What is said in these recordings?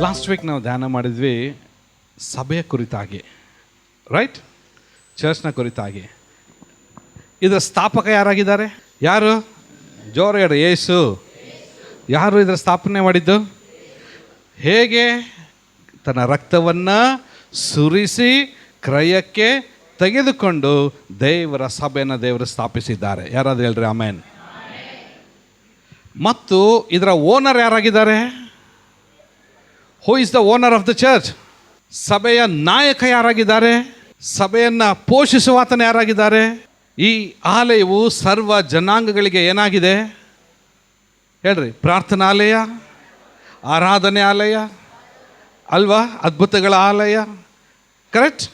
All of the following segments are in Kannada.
ಲಾಸ್ಟ್ ವೀಕ್ ನಾವು ಧ್ಯಾನ ಮಾಡಿದ್ವಿ ಸಭೆಯ ಕುರಿತಾಗಿ, ರೈಟ್? ಚರ್ಚ್ನ ಕುರಿತಾಗಿ. ಇದರ ಸ್ಥಾಪಕ ಯಾರಾಗಿದ್ದಾರೆ? ಯಾರು? ಜೋರು ಯೇಸು. ಯಾರು ಇದರ ಸ್ಥಾಪನೆ ಮಾಡಿದ್ದು? ಹೇಗೆ? ತನ್ನ ರಕ್ತವನ್ನು ಸುರಿಸಿ ಕ್ರಯಕ್ಕೆ ತೆಗೆದುಕೊಂಡು ದೇವರ ಸಭೆಯನ್ನು ದೇವರು ಸ್ಥಾಪಿಸಿದ್ದಾರೆ. ಯಾರಾದ್ರೂ ಹೇಳ್ರಿ ಆಮೆನ್. ಮತ್ತು ಇದರ ಓನರ್ ಯಾರಾಗಿದ್ದಾರೆ? Who is the owner of the church? ಸಭೆಯ ನಾಯಕ ಯಾರಾಗಿದ್ದಾರೆ? ಸಭೆಯನ್ನು ಪೋಷಿಸುವಾತನ ಯಾರಾಗಿದ್ದಾರೆ? ಈ ಆಲಯವು ಸರ್ವ ಜನಾಂಗಗಳಿಗೆ ಏನಾಗಿದೆ ಹೇಳ್ರಿ? ಪ್ರಾರ್ಥನಾಲಯ, ಆರಾಧನೆ ಆಲಯ ಅಲ್ವಾ? ಅದ್ಭುತಗಳ ಆಲಯ, ಕರೆಕ್ಟ್?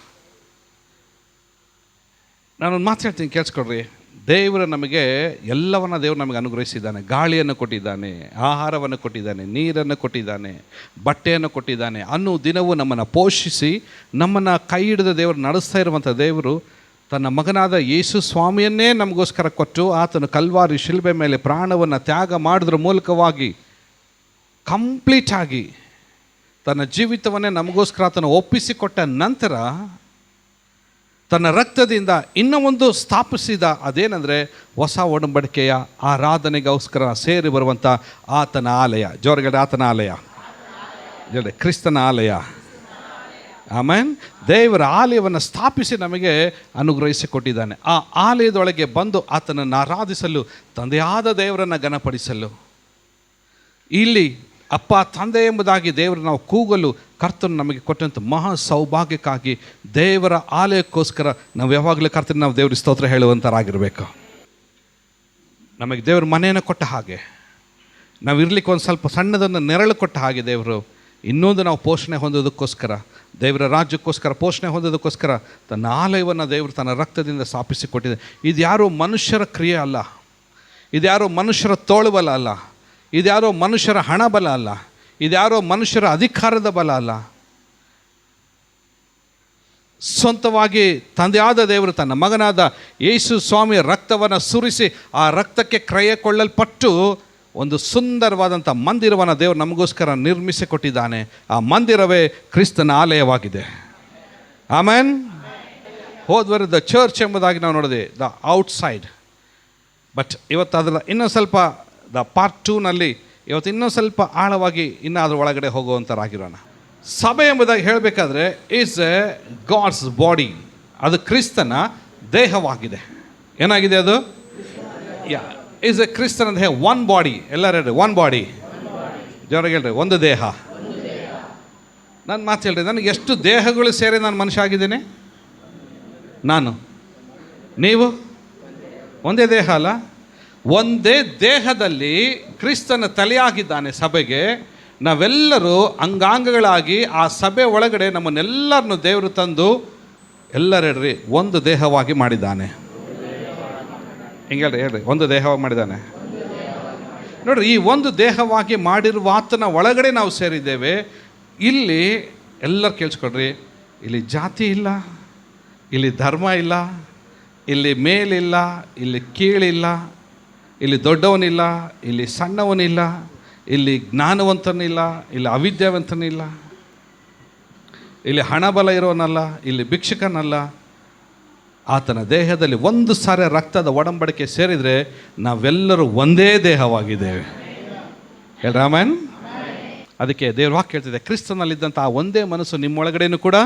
ನಾನೊಂದು ಮಾತು ಹೇಳ್ತೀನಿ, ಕೇಳಿಸ್ಕೊಡ್ರಿ. ದೇವರು ನಮಗೆ ಎಲ್ಲವನ್ನ ದೇವರು ನಮಗೆ ಅನುಗ್ರಹಿಸಿದ್ದಾನೆ. ಗಾಳಿಯನ್ನು ಕೊಟ್ಟಿದ್ದಾನೆ, ಆಹಾರವನ್ನು ಕೊಟ್ಟಿದ್ದಾನೆ, ನೀರನ್ನು ಕೊಟ್ಟಿದ್ದಾನೆ, ಬಟ್ಟೆಯನ್ನು ಕೊಟ್ಟಿದ್ದಾನೆ. ದಿನವೂ ನಮ್ಮನ್ನು ಪೋಷಿಸಿ ನಮ್ಮನ್ನು ಕೈ ಹಿಡಿದ ದೇವರು ನಡೆಸ್ತಾ ಇರುವಂಥ ದೇವರು ತನ್ನ ಮಗನಾದ ಯೇಸು ಸ್ವಾಮಿಯನ್ನೇ ನಮಗೋಸ್ಕರ ಕೊಟ್ಟು ಆತನು ಕಲ್ವಾರಿ ಶಿಲ್ಬೆ ಮೇಲೆ ಪ್ರಾಣವನ್ನು ತ್ಯಾಗ ಮಾಡೋದ್ರ ಮೂಲಕವಾಗಿ ಕಂಪ್ಲೀಟಾಗಿ ತನ್ನ ಜೀವಿತವನ್ನೇ ನಮಗೋಸ್ಕರ ಆತನು ಒಪ್ಪಿಸಿಕೊಟ್ಟ ನಂತರ ತನ್ನ ರಕ್ತದಿಂದ ಇನ್ನೂ ಒಂದು ಸ್ಥಾಪಿಸಿದ. ಅದೇನೆಂದರೆ ಹೊಸ ಒಡಂಬಡಿಕೆಯ ಆರಾಧನೆಗೋಸ್ಕರ ಸೇರಿ ಬರುವಂಥ ಆತನ ಆಲಯ. ಜೋರಗಡೆ ಆತನ ಆಲಯ, ಜೋಡೆ ಕ್ರಿಸ್ತನ ಆಲಯ. ಆಮೇನ್. ದೇವರ ಆಲಯವನ್ನು ಸ್ಥಾಪಿಸಿ ನಮಗೆ ಅನುಗ್ರಹಿಸಿಕೊಟ್ಟಿದ್ದಾನೆ. ಆ ಆಲಯದೊಳಗೆ ಬಂದು ಆತನನ್ನು ಆರಾಧಿಸಲು, ತಂದೆಯಾದ ದೇವರನ್ನು ಘನಪಡಿಸಲು, ಇಲ್ಲಿ ಅಪ್ಪ ತಂದೆ ಎಂಬುದಾಗಿ ದೇವರು ನಾವು ಕೂಗಲು ಕರ್ತನು ನಮಗೆ ಕೊಟ್ಟಂಥ ಮಹಾ ಸೌಭಾಗ್ಯಕ್ಕಾಗಿ ದೇವರ ಆಲಯಕ್ಕೋಸ್ಕರ ನಾವು ಯಾವಾಗಲೂ ಕರ್ತನ ನಾವು ದೇವ್ರ ಸ್ತೋತ್ರ ಹೇಳುವಂಥರಾಗಿರಬೇಕು. ನಮಗೆ ದೇವ್ರ ಮನೆಯನ್ನು ಕೊಟ್ಟ ಹಾಗೆ, ನಾವು ಇರಲಿಕ್ಕೆ ಒಂದು ಸ್ವಲ್ಪ ಸಣ್ಣದನ್ನು ನೆರಳು ಕೊಟ್ಟ ಹಾಗೆ ದೇವರು ಇನ್ನೊಂದು ನಾವು ಪೋಷಣೆ ಹೊಂದೋದಕ್ಕೋಸ್ಕರ, ದೇವರ ರಾಜ್ಯಕ್ಕೋಸ್ಕರ ಪೋಷಣೆ ಹೊಂದೋದಕ್ಕೋಸ್ಕರ ತನ್ನ ಆಲಯವನ್ನು ದೇವರು ತನ್ನ ರಕ್ತದಿಂದ ಸ್ಥಾಪಿಸಿಕೊಟ್ಟಿದೆ. ಇದು ಯಾರೋ ಮನುಷ್ಯರ ಕ್ರಿಯೆ ಅಲ್ಲ, ಇದ್ಯಾರೋ ಮನುಷ್ಯರ ತೋಳುಬಲ ಅಲ್ಲ, ಇದ್ಯಾರೋ ಮನುಷ್ಯರ ಹಣ ಬಲ ಅಲ್ಲ, ಇದ್ಯಾರೋ ಮನುಷ್ಯರ ಅಧಿಕಾರದ ಬಲ ಅಲ್ಲ. ಸ್ವಂತವಾಗಿ ತಂದೆಯಾದ ದೇವರು ತನ್ನ ಮಗನಾದ ಯೇಸು ಸ್ವಾಮಿಯ ರಕ್ತವನ್ನು ಸುರಿಸಿ ಆ ರಕ್ತಕ್ಕೆ ಕ್ರಯ ಕೊಳ್ಳಲ್ಪಟ್ಟು ಒಂದು ಸುಂದರವಾದಂಥ ಮಂದಿರವನ್ನು ದೇವರು ನಮಗೋಸ್ಕರ ನಿರ್ಮಿಸಿಕೊಟ್ಟಿದ್ದಾನೆ. ಆ ಮಂದಿರವೇ ಕ್ರಿಸ್ತನ ಆಲಯವಾಗಿದೆ. ಆಮೇನ್. ಹೋದ್ವರೆ ದ ಚರ್ಚ್ ಎಂಬುದಾಗಿ ನಾವು ನೋಡಿದೆ, ದ ಔಟ್ಸೈಡ್. ಬಟ್ ಇವತ್ತು ಅದರ ಇನ್ನೂ ಸ್ವಲ್ಪ ದ ಪಾರ್ಟ್ 2ನಲ್ಲಿ ಇವತ್ತು ಇನ್ನೂ ಸ್ವಲ್ಪ ಆಳವಾಗಿ ಇನ್ನೂ ಅದ್ರ ಒಳಗಡೆ ಹೋಗುವಂಥರಾಗಿರೋಣ. ಸಭೆ ಎಂಬುದಾಗಿ ಹೇಳಬೇಕಾದ್ರೆ ಈಸ್ ಎ ಗಾಡ್ಸ್ ಬಾಡಿ. ಅದು ಕ್ರಿಸ್ತನ ದೇಹವಾಗಿದೆ. ಏನಾಗಿದೆ ಅದು? ಈಸ್ ಎ ಕ್ರಿಸ್ತನ ದೇಹ, ಒನ್ ಬಾಡಿ. ಎಲ್ಲರೂ ಹೇಳ್ರಿ ಒನ್ ಬಾಡಿ. ಜೋರಾಗಿ ಹೇಳ್ರಿ ಒಂದು ದೇಹ. ನಾನು ಮಾತು ಹೇಳ್ರಿ, ನನಗೆ ಎಷ್ಟು ದೇಹಗಳು ಸೇರಿ ನಾನು ಮನುಷ್ಯ ಆಗಿದ್ದೇನೆ? ನಾನು, ನೀವು ಒಂದೇ ದೇಹ ಅಲ್ಲ? ಒಂದೇ ದೇಹದಲ್ಲಿ ಕ್ರಿಸ್ತನ ತಲೆಯಾಗಿದ್ದಾನೆ ಸಭೆಗೆ. ನಾವೆಲ್ಲರೂ ಅಂಗಾಂಗಗಳಾಗಿ ಆ ಸಭೆ ಒಳಗಡೆ ನಮ್ಮನ್ನೆಲ್ಲರನ್ನು ದೇವರು ತಂದು ಎಲ್ಲರೆಡ್ರಿ ಒಂದು ದೇಹವಾಗಿ ಮಾಡಿದ್ದಾನೆ. ಹಿಂಗೆ ಹೇಳ್ರಿ ಒಂದು ದೇಹವಾಗಿ ಮಾಡಿದ್ದಾನೆ. ನೋಡ್ರಿ, ಈ ಒಂದು ದೇಹವಾಗಿ ಮಾಡಿರುವ ಆತನ ಒಳಗಡೆ ನಾವು ಸೇರಿದ್ದೇವೆ. ಇಲ್ಲಿ ಎಲ್ಲರೂ ಕೇಳಿಸ್ಕೊಡ್ರಿ, ಇಲ್ಲಿ ಜಾತಿ ಇಲ್ಲ, ಇಲ್ಲಿ ಧರ್ಮ ಇಲ್ಲ, ಇಲ್ಲಿ ಮೇಲಿಲ್ಲ, ಇಲ್ಲಿ ಕೀಳಿಲ್ಲ, ಇಲ್ಲಿ ದೊಡ್ಡವನಿಲ್ಲ, ಇಲ್ಲಿ ಸಣ್ಣವನಿಲ್ಲ, ಇಲ್ಲಿ ಜ್ಞಾನವಂತನಿಲ್ಲ, ಇಲ್ಲಿ ಅವಿದ್ಯಾವಂತನಿಲ್ಲ, ಇಲ್ಲಿ ಹಣಬಲ ಇರೋನಲ್ಲ, ಇಲ್ಲಿ ಭಿಕ್ಷಕನಲ್ಲ. ಆತನ ದೇಹದಲ್ಲಿ ಒಂದು ಸಾರಿ ರಕ್ತದ ಒಡಂಬಡಿಕೆ ಸೇರಿದರೆ ನಾವೆಲ್ಲರೂ ಒಂದೇ ದೇಹವಾಗಿದ್ದೇವೆ. ಹೇಳ್ರಿ ಆಮೆನ್. ಅದಕ್ಕೆ ದೇವ್ರ ವಾಕ್ಯ ಹೇಳ್ತಿದೆ, ಕ್ರಿಸ್ತನಲ್ಲಿದ್ದಂಥ ಆ ಒಂದೇ ಮನಸ್ಸು ನಿಮ್ಮೊಳಗಡೆಯೂ ಕೂಡ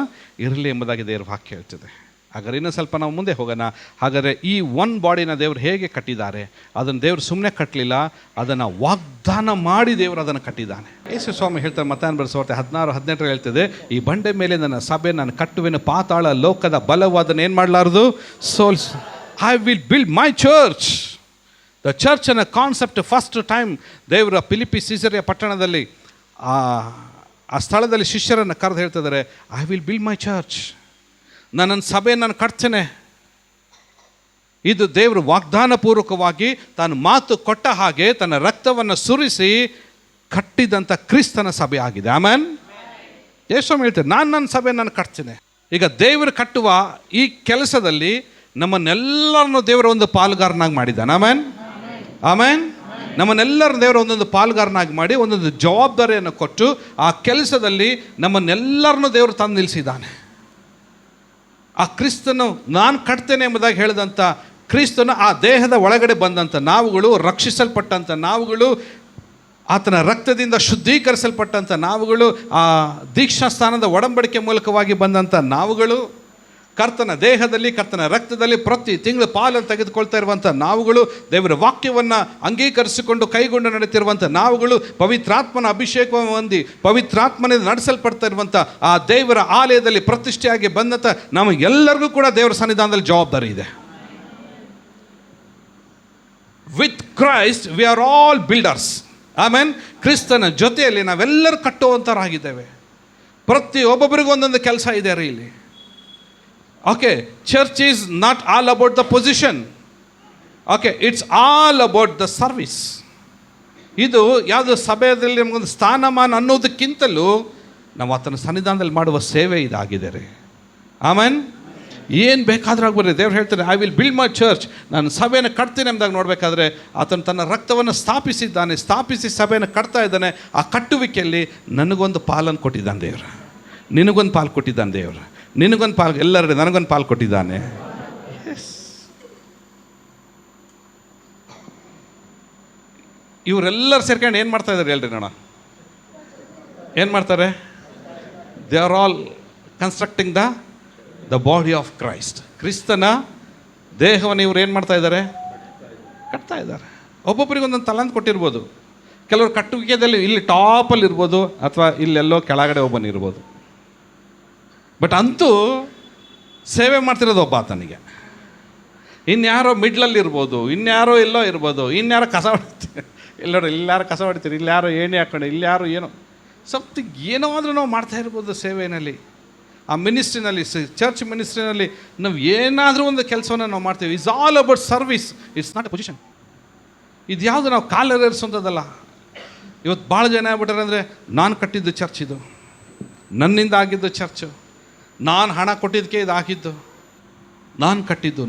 ಇರಲಿ ಎಂಬುದಾಗಿ ದೇವ್ರ ವಾಕ್ಯ ಹೇಳ್ತಿದೆ. ಹಾಗಾದ್ರೆ ಇನ್ನೂ ಸ್ವಲ್ಪ ನಾವು ಮುಂದೆ ಹೋಗೋಣ. ಹಾಗಾದರೆ ಈ ಒನ್ ಬಾಡಿನ ದೇವರು ಹೇಗೆ ಕಟ್ಟಿದ್ದಾರೆ? ಅದನ್ನು ದೇವರು ಸುಮ್ಮನೆ ಕಟ್ಟಲಿಲ್ಲ, ಅದನ್ನು ವಾಗ್ದಾನ ಮಾಡಿ ದೇವರು ಅದನ್ನು ಕಟ್ಟಿದ್ದಾನೆ. ಯೇಸು ಸ್ವಾಮಿ ಹೇಳ್ತಾರೆ, ಮತ್ತಾಯನ ಬರೆಸುವಾರ್ತೆ 16:18 ಹೇಳ್ತದೆ, ಈ ಬಂಡೆ ಮೇಲೆ ನನ್ನ ಸಭೆ ನಾನು ಕಟ್ಟುವೆನು, ಪಾತಾಳ ಲೋಕದ ಬಲವಾದನ್ನು ಏನು ಮಾಡಲಾರದು souls. I will build my church. The church ಅನ್ನೋ ಕಾನ್ಸೆಪ್ಟ್ ಫಸ್ಟ್ ಟೈಮ್ ದೇವರ ಫಿಲಿಪ್ಪಿ ಸೀಸರಿಯ ಪಟ್ಟಣದಲ್ಲಿ ಆ ಸ್ಥಳದಲ್ಲಿ ಶಿಷ್ಯರನ್ನು ಕರೆದು ಹೇಳ್ತಿದ್ದಾರೆ, I will build my church. ನನ್ನ ಸಭೆ ನಾನು ಕಟ್ತೇನೆ. ಇದು ದೇವರು ವಾಗ್ದಾನ ಪೂರ್ವಕವಾಗಿ ತಾನು ಮಾತು ಕೊಟ್ಟ ಹಾಗೆ ತನ್ನ ರಕ್ತವನ್ನು ಸುರಿಸಿ ಕಟ್ಟಿದಂಥ ಕ್ರಿಸ್ತನ ಸಭೆ ಆಗಿದೆ. ಆಮೇನ್. ಯೇಸು ಹೇಳ್ತಾರೆ, ನನ್ನ ಸಭೆ ನಾನು ಕಟ್ತೇನೆ. ಈಗ ದೇವರು ಕಟ್ಟುವ ಈ ಕೆಲಸದಲ್ಲಿ ನಮ್ಮನ್ನೆಲ್ಲರನ್ನು ದೇವರ ಒಂದು ಪಾಲುಗಾರನಾಗಿ ಮಾಡಿದ್ದಾನೆ. ಆಮೇನ್, ಆಮೇನ್. ನಮ್ಮನ್ನೆಲ್ಲರ ದೇವರು ಒಂದೊಂದು ಪಾಲ್ಗಾರನಾಗಿ ಮಾಡಿ ಒಂದೊಂದು ಜವಾಬ್ದಾರಿಯನ್ನು ಕೊಟ್ಟು ಆ ಕೆಲಸದಲ್ಲಿ ನಮ್ಮನ್ನೆಲ್ಲರನ್ನೂ ದೇವರು ತಂದು ನಿಲ್ಲಿಸಿದ್ದಾನೆ. ಆ ಕ್ರಿಸ್ತನು ನಾನು ಕಟ್ತೇನೆ ಎಂಬುದಾಗಿ ಹೇಳಿದಂಥ ಕ್ರಿಸ್ತನು ಆ ದೇಹದ ಒಳಗಡೆ ಬಂದಂಥ ನಾವುಗಳು, ರಕ್ಷಿಸಲ್ಪಟ್ಟಂಥ ನಾವುಗಳು, ಆತನ ರಕ್ತದಿಂದ ಶುದ್ಧೀಕರಿಸಲ್ಪಟ್ಟಂಥ ನಾವುಗಳು, ಆ ದೀಕ್ಷಾಸ್ಥಾನದ ಒಡಂಬಡಿಕೆ ಮೂಲಕವಾಗಿ ಬಂದಂಥ ನಾವುಗಳು, ಕರ್ತನ ದೇಹದಲ್ಲಿ ಕರ್ತನ ರಕ್ತದಲ್ಲಿ ಪ್ರತಿ ತಿಂಗಳು ಪಾಲನ್ನು ತೆಗೆದುಕೊಳ್ತಾ ಇರುವಂಥ ನಾವುಗಳು, ದೇವರ ವಾಕ್ಯವನ್ನು ಅಂಗೀಕರಿಸಿಕೊಂಡು ಕೈಗೊಂಡು ನಡೆತಿರುವಂಥ ನಾವುಗಳು, ಪವಿತ್ರಾತ್ಮನ ಅಭಿಷೇಕವನ್ನು ಹೊಂದಿ ಪವಿತ್ರಾತ್ಮನಿಂದ ನಡೆಸಲ್ಪಡ್ತಾ ಇರುವಂಥ ಆ ದೇವರ ಆಲಯದಲ್ಲಿ ಪ್ರತಿಷ್ಠೆಯಾಗಿ ಬಂದಂಥ ನಮಗೆಲ್ಲರಿಗೂ ಕೂಡ ದೇವರ ಸನ್ನಿಧಾನದಲ್ಲಿ ಜವಾಬ್ದಾರಿ ಇದೆ. With Christ we are all builders. Amen. ಕ್ರಿಸ್ತನ ಜೊತೆಯಲ್ಲಿ ನಾವೆಲ್ಲರೂ ಕಟ್ಟುವಂಥವರಾಗಿದ್ದೇವೆ. ಪ್ರತಿ ಒಬ್ಬೊಬ್ಬರಿಗೂ ಒಂದೊಂದು ಕೆಲಸ ಇದೆ ರೀ ಇಲ್ಲಿ. Okay, church is not all about the position. Okay, it's all about the service. ಇದು ಯಾವುದು ಸಭೆಯಲ್ಲಿ ನಮಗೊಂದು ಸ್ಥಾನಮಾನ ಅನ್ನೋದಕ್ಕಿಂತಲೂ ನಾವು ಆತನ ಸನ್ನಿಧಾನದಲ್ಲಿ ಮಾಡುವ ಸೇವೆ ಇದಾಗಿದೆ ರೀ. ಆಮೇನ್. ಏನು ಬೇಕಾದ್ರೂ ಆಗ್ಬರ್ರಿ, ದೇವ್ರು ಹೇಳ್ತಾರೆ I will build my church, ನಾನು ಸಭೆಯನ್ನು ಕಟ್ತೀನಿ ಎಂದಾಗ ನೋಡಬೇಕಾದ್ರೆ ಆತನು ತನ್ನ ರಕ್ತವನ್ನು ಸ್ಥಾಪಿಸಿದ್ದಾನೆ, ಸ್ಥಾಪಿಸಿ ಸಭೆಯನ್ನು ಕಟ್ತಾ ಇದ್ದಾನೆ. ಆ ಕಟ್ಟುವಿಕೆಯಲ್ಲಿ ನನಗೊಂದು ಪಾಲನ್ನು ಕೊಟ್ಟಿದ್ದಾನೆ ದೇವರು, ನಿನಗೊಂದು ಪಾಲು ಕೊಟ್ಟಿದ್ದಾನೆ ದೇವರು, ನಿನಗೊಂದು ಪಾಲು, ಎಲ್ಲರೂ ನನಗೊಂದು ಪಾಲು ಕೊಟ್ಟಿದ್ದಾನೆ. ಇವರೆಲ್ಲರೂ ಸೇರ್ಕೊಂಡು ಏನು ಮಾಡ್ತಾ ಇದ್ದಾರೆ ಹೇಳ್ರಿ ನೋಡ, ಏನು ಮಾಡ್ತಾರೆ? They are all constructing the body of Christ. ಕ್ರಿಸ್ತನ ದೇಹವನ್ನು ಇವ್ರು ಏನು ಮಾಡ್ತಾ ಇದ್ದಾರೆ? ಕಟ್ತಾ ಇದ್ದಾರೆ. ಒಬ್ಬೊಬ್ಬರಿಗೆ ಒಂದೊಂದು ತಲಾಂತ ಕೊಟ್ಟಿರ್ಬೋದು. ಕೆಲವರು ಕಟ್ಟುವಿಕೆಯಲ್ಲಿ ಇಲ್ಲಿ ಟಾಪಲ್ಲಿ ಇರ್ಬೋದು, ಅಥವಾ ಇಲ್ಲೆಲ್ಲೋ ಕೆಳಗಡೆ ಒಬ್ಬನಿರ್ಬೋದು. ಬಟ್ ಅಂತೂ ಸೇವೆ ಮಾಡ್ತಿರೋದು ಒಬ್ಬ ಆತನಿಗೆ. ಇನ್ಯಾರೋ ಮಿಡ್ಲಲ್ಲಿರ್ಬೋದು, ಇನ್ಯಾರೋ ಎಲ್ಲೋ ಇರ್ಬೋದು, ಇನ್ಯಾರೋ ಕಸ ಹೊಡಿತೀವಿ, ಇಲ್ಲಾರು ಕಸ ಹೊಡಿತೀರಿ, ಇಲ್ಲಾರೋ ಏಣಿ ಹಾಕೊಂಡು, ಇಲ್ಲಾರು ಏನೋ ಸಮಥಿಂಗ್ ಏನೋ ಆದರೂ ನಾವು ಮಾಡ್ತಾ ಇರ್ಬೋದು ಸೇವೆಯಲ್ಲಿ. ಆ ಮಿನಿಸ್ಟ್ರಿನಲ್ಲಿ, ಚರ್ಚ್ ಮಿನಿಸ್ಟ್ರಿನಲ್ಲಿ ನಾವು ಏನಾದರೂ ಒಂದು ಕೆಲಸವನ್ನು ನಾವು ಮಾಡ್ತೀವಿ. It's all about service, it's not A position. ಇದು ಯಾವುದು ನಾವು ಕಾಲೇರಿಸೋಂಥದ್ದಲ್ಲ. ಇವತ್ತು ಭಾಳ ಜನ ಆಗ್ಬಿಟ್ಟಾರೆ ಅಂದರೆ ನಾನು ಕಟ್ಟಿದ್ದು ಚರ್ಚ್, ಇದು ನನ್ನಿಂದ ಆಗಿದ್ದು ಚರ್ಚು, ನಾನು ಹಣ ಕೊಟ್ಟಿದ್ದಕ್ಕೆ ಇದು ಆಗಿದ್ದು, ನಾನು ಕಟ್ಟಿದ್ದು.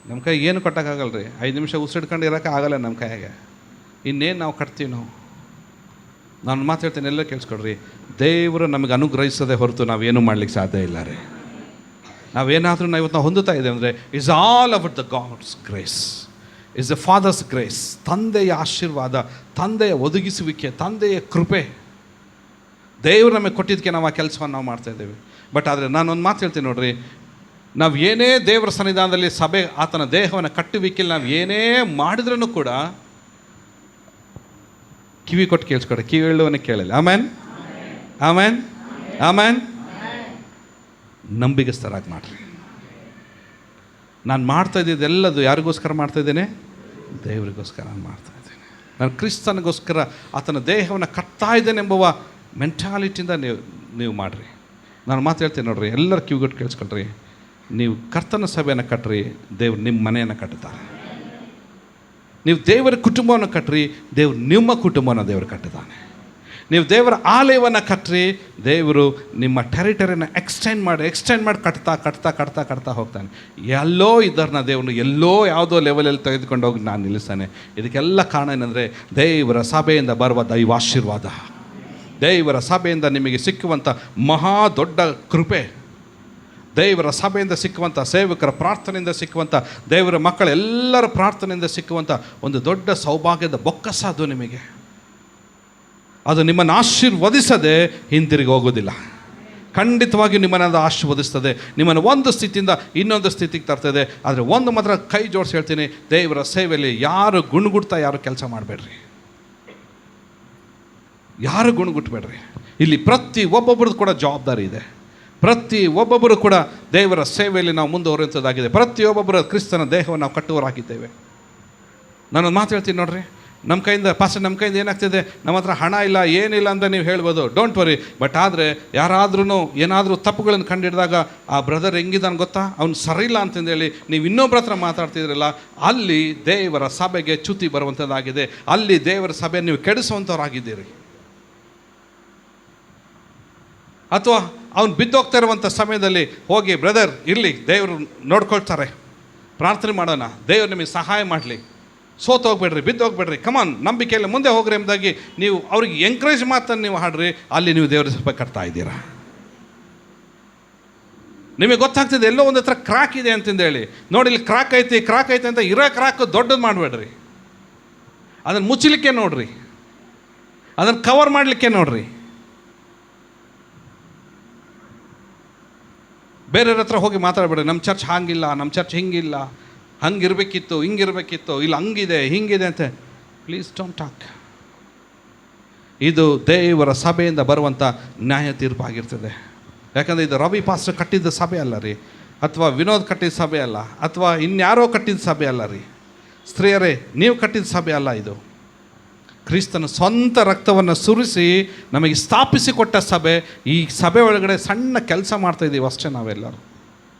ನಮ್ಮ ಕೈ ಏನು ಕಟ್ಟೋಕ್ಕಾಗಲ್ಲ ರೀ. 5 ನಿಮಿಷ ಉಸಿಡ್ಕೊಂಡು ಇರೋಕ್ಕೆ ಆಗಲ್ಲ ನಮ್ಮ ಕೈಯಾಗೆ. ಇನ್ನೇನು ನಾವು ಕಟ್ತೀವಿ ನಾವು? ನಾನು ಮಾತಾಡ್ತೀನಿ, ಎಲ್ಲ ಕೇಳಿಸ್ಕೊಡ್ರಿ. ದೇವರು ನಮಗೆ ಅನುಗ್ರಹಿಸದೆ ಹೊರತು ನಾವೇನು ಮಾಡ್ಲಿಕ್ಕೆ ಸಾಧ್ಯ ಇಲ್ಲ ರೀ. ನಾವೇನಾದರೂ ನಾವು ಇವತ್ತು ನಾವು ಹೊಂದುತ್ತಾ ಇದ್ದೇವೆ ಅಂದರೆ it's all about the God's grace, it's the Father's grace. ತಂದೆಯ ಆಶೀರ್ವಾದ, ತಂದೆಯ ಒದಗಿಸುವಿಕೆ, ತಂದೆಯ ಕೃಪೆ, ದೇವರು ನಮಗೆ ಕೊಟ್ಟಿದ್ದಕ್ಕೆ ನಾವು ಆ ಕೆಲಸವನ್ನು ನಾವು ಮಾಡ್ತಾಯಿದ್ದೇವೆ. ಬಟ್ ಆದರೆ ನಾನೊಂದು ಮಾತು ಹೇಳ್ತೀನಿ ನೋಡ್ರಿ, ನಾವು ಏನೇ ದೇವರ ಸನ್ನಿಧಾನದಲ್ಲಿ ಸಭೆ ಆತನ ದೇಹವನ್ನು ಕಟ್ಟುವಿಕೆಯಲ್ಲಿ ನಾವು ಏನೇ ಮಾಡಿದ್ರೂ ಕೂಡ ಕಿವಿ ಕೊಟ್ಟು ಕೇಳಿಸ್ಕೊಡ್ರಿ, ಕಿವಿ ಹೇಳುವನೇ ಕೇಳಲ್ಲ. ಆಮೇನ್, ಆಮೇನ್, ಆಮೇನ್. ನಂಬಿಗಸ್ತರಾಗಿ ಮಾಡಿರಿ. ನಾನು ಮಾಡ್ತಾ ಇದ್ದಿದ್ದೆಲ್ಲದು ಯಾರಿಗೋಸ್ಕರ ಮಾಡ್ತಾಯಿದ್ದೇನೆ? ದೇವರಿಗೋಸ್ಕರ ನಾನು ಮಾಡ್ತಾಯಿದ್ದೇನೆ. ನಾನು ಕ್ರಿಸ್ತನಿಗೋಸ್ಕರ ಆತನ ದೇಹವನ್ನು ಕಟ್ತಾ ಇದ್ದೇನೆ ಎಂಬುವ ಮೆಂಟಾಲಿಟಿಯಿಂದ ನೀವು ಮಾಡಿರಿ. ನಾನು ಮಾತು ಹೇಳ್ತೀನಿ ನೋಡ್ರಿ, ಎಲ್ಲರೂ ಕಿವಿಗೊಟ್ಟು ಕೇಳಿಸ್ಕೊಳ್ರಿ. ನೀವು ಕರ್ತನ ಸಭೆಯನ್ನು ಕಟ್ಟ್ರಿ, ದೇವ್ರು ನಿಮ್ಮ ಮನೆಯನ್ನು ಕಟ್ಟುತ್ತಾರೆ. ನೀವು ದೇವರ ಕುಟುಂಬವನ್ನು ಕಟ್ಟ್ರಿ, ದೇವ್ರು ನಿಮ್ಮ ಕುಟುಂಬವನ್ನು ದೇವರು ಕಟ್ಟಿದ್ದಾನೆ. ನೀವು ದೇವರ ಆಲಯವನ್ನು ಕಟ್ಟ್ರಿ, ದೇವರು ನಿಮ್ಮ ಟೆರಿಟರಿನ ಎಕ್ಸ್ಟೆಂಡ್ ಮಾಡಿ ಕಟ್ತಾ ಹೋಗ್ತಾನೆ. ಎಲ್ಲೋ ಇದರನ್ನ ದೇವನು ಎಲ್ಲೋ ಯಾವುದೋ ಲೆವೆಲಲ್ಲಿ ತೆಗೆದುಕೊಂಡು ಹೋಗಿ ನಾನು ನಿಲ್ಲಿಸ್ತಾನೆ. ಇದಕ್ಕೆಲ್ಲ ಕಾರಣ ಏನಂದರೆ ದೇವರ ಸಭೆಯಿಂದ ಬರುವ ದೈವಾಶೀರ್ವಾದ, ದೇವರ ಸಭೆಯಿಂದ ನಿಮಗೆ ಸಿಕ್ಕುವಂಥ ಮಹಾ ದೊಡ್ಡ ಕೃಪೆ, ದೇವರ ಸಭೆಯಿಂದ ಸಿಕ್ಕುವಂಥ ಸೇವಕರ ಪ್ರಾರ್ಥನೆಯಿಂದ ಸಿಕ್ಕುವಂಥ ದೇವರ ಮಕ್ಕಳೆಲ್ಲರ ಪ್ರಾರ್ಥನೆಯಿಂದ ಸಿಕ್ಕುವಂಥ ಒಂದು ದೊಡ್ಡ ಸೌಭಾಗ್ಯದ ಬೊಕ್ಕಸ ಅದು ನಿಮಗೆ. ಅದು ನಿಮ್ಮನ್ನು ಆಶೀರ್ವದಿಸದೆ ಹಿಂತಿರುಗಿ ಹೋಗೋದಿಲ್ಲ. ಖಂಡಿತವಾಗಿ ನಿಮ್ಮನ್ನು ಆಶೀರ್ವದಿಸ್ತದೆ, ನಿಮ್ಮನ್ನು ಒಂದು ಸ್ಥಿತಿಯಿಂದ ಇನ್ನೊಂದು ಸ್ಥಿತಿಗೆ ತರ್ತದೆ. ಆದರೆ ಒಂದು ಮಾತ್ರ ಕೈ ಜೋಡಿಸಿ ಹೇಳ್ತೀನಿ, ದೇವರ ಸೇವೆಯಲ್ಲಿ ಯಾರು ಗುಣಗುಡ್ತಾ ಯಾರು ಕೆಲಸ ಮಾಡಬೇಡ್ರಿ, ಯಾರು ಗುಣಗುಟ್ಟಬೇಡ್ರಿ. ಇಲ್ಲಿ ಪ್ರತಿ ಒಬ್ಬೊಬ್ರದ್ದು ಕೂಡ ಜವಾಬ್ದಾರಿ ಇದೆ. ಪ್ರತಿ ಒಬ್ಬೊಬ್ಬರು ಕೂಡ ದೇವರ ಸೇವೆಯಲ್ಲಿ ನಾವು ಮುಂದುವರಿಯುವಂಥದ್ದಾಗಿದೆ. ಪ್ರತಿಯೊಬ್ಬೊಬ್ಬರ ಕ್ರಿಸ್ತನ ದೇಹವನ್ನು ನಾವು ಕಟ್ಟುವರಾಗಿದ್ದೇವೆ. ನಾನೊಂದು ಮಾತು ಹೇಳ್ತೀನಿ ನೋಡ್ರಿ, ನಮ್ಮ ಕೈಯಿಂದ ಏನಾಗ್ತಿದೆ, ನಮ್ಮ ಹತ್ರ ಹಣ ಇಲ್ಲ ಏನಿಲ್ಲ ಅಂತ ನೀವು ಹೇಳ್ಬೋದು, ಡೋಂಟ್ ವರಿ. ಬಟ್ ಆದರೆ ಯಾರಾದ್ರೂ ಏನಾದರೂ ತಪ್ಪುಗಳನ್ನು ಕಂಡಿಡಿದಾಗ ಆ ಬ್ರದರ್ ಹೆಂಗಿದ್ದಾನೆ ಗೊತ್ತಾ, ಅವ್ನು ಸರಿಯಿಲ್ಲ ಅಂತಂದೇಳಿ ನೀವು ಇನ್ನೊಬ್ಬರ ಹತ್ರ ಮಾತಾಡ್ತಿದ್ರಲ್ಲ, ಅಲ್ಲಿ ದೇವರ ಸಭೆಗೆ ಚ್ಯುತಿ ಬರುವಂಥದ್ದಾಗಿದೆ. ಅಲ್ಲಿ ದೇವರ ಸಭೆ ನೀವು ಕೆಡಿಸುವಂಥವ್ರಾಗಿದ್ದೀರಿ. ಅಥವಾ ಅವ್ನು ಬಿದ್ದೋಗ್ತಾ ಇರುವಂಥ ಸಮಯದಲ್ಲಿ ಹೋಗಿ ಬ್ರದರ್ ಇರಲಿ, ದೇವರು ನೋಡ್ಕೊಳ್ತಾರೆ, ಪ್ರಾರ್ಥನೆ ಮಾಡೋಣ, ದೇವರು ನಿಮಗೆ ಸಹಾಯ ಮಾಡಲಿ, ಸೋತೋಗ್ಬೇಡ್ರಿ, ಬಿದ್ದೋಗ್ಬೇಡ್ರಿ, ಕಮಾನ್ ನಂಬಿಕೆಯಲ್ಲಿ ಮುಂದೆ ಹೋಗ್ರಿ ಎಂಬುದಾಗಿ ನೀವು ಅವ್ರಿಗೆ ಎಂಕರೇಜ್ ಮಾತನ್ನು ನೀವು ಹಾಡ್ರಿ, ಅಲ್ಲಿ ನೀವು ದೇವರ ಸಭೆ ಕಟ್ತಾ ಇದ್ದೀರಾ. ನಿಮಗೆ ಗೊತ್ತಾಗ್ತದೆ ಎಲ್ಲೋ ಒಂದು ಹತ್ರ ಕ್ರಾಕ್ ಇದೆ ಅಂತಂದೇಳಿ. ನೋಡಿ ಇಲ್ಲಿ ಕ್ರಾಕ್ ಐತೆ ಅಂತ ಇರೋ ಕ್ರಾಕ್ ದೊಡ್ಡದು ಮಾಡಬೇಡ್ರಿ, ಅದನ್ನು ಮುಚ್ಚಲಿಕ್ಕೆ ನೋಡ್ರಿ, ಅದನ್ನು ಕವರ್ ಮಾಡಲಿಕ್ಕೆ ನೋಡ್ರಿ. ಬೇರೆಯವ್ರ ಹತ್ರ ಹೋಗಿ ಮಾತಾಡಬೇಡ್ರಿ, ನಮ್ಮ ಚರ್ಚ್ ಹಾಗಿಲ್ಲ, ನಮ್ಮ ಚರ್ಚ್ ಹಿಂಗಿಲ್ಲ, ಹಂಗಿರ್ಬೇಕಿತ್ತು, ಹಿಂಗಿರ್ಬೇಕಿತ್ತು, ಇಲ್ಲ ಹಂಗಿದೆ ಹಿಂಗಿದೆ ಅಂತ. Please don't talk. ಇದು ದೇವರ ಸಭೆಯಿಂದ ಬರುವಂಥ ನ್ಯಾಯ ತೀರ್ಪಾಗಿರ್ತದೆ. ಯಾಕಂದರೆ ಇದು ರವಿ ಪಾಸ್ಟರ್ ಕಟ್ಟಿದ್ದ ಸಭೆ ಅಲ್ಲ ರೀ, ಅಥವಾ ವಿನೋದ್ ಕಟ್ಟಿದ ಸಭೆ ಅಲ್ಲ, ಅಥವಾ ಇನ್ಯಾರೋ ಕಟ್ಟಿದ ಸಭೆ ಅಲ್ಲ ರೀ. ಸ್ತ್ರೀಯರೇ, ನೀವು ಕಟ್ಟಿದ ಸಭೆ ಅಲ್ಲ ಇದು. ಕ್ರಿಸ್ತನ ಸ್ವಂತ ರಕ್ತವನ್ನು ಸುರಿಸಿ ನಮಗೆ ಸ್ಥಾಪಿಸಿಕೊಟ್ಟ ಸಭೆ. ಈ ಸಭೆ ಒಳಗಡೆ ಸಣ್ಣ ಕೆಲಸ ಮಾಡ್ತಾಯಿದ್ದೀವಿ ಅಷ್ಟೇ ನಾವೆಲ್ಲರೂ.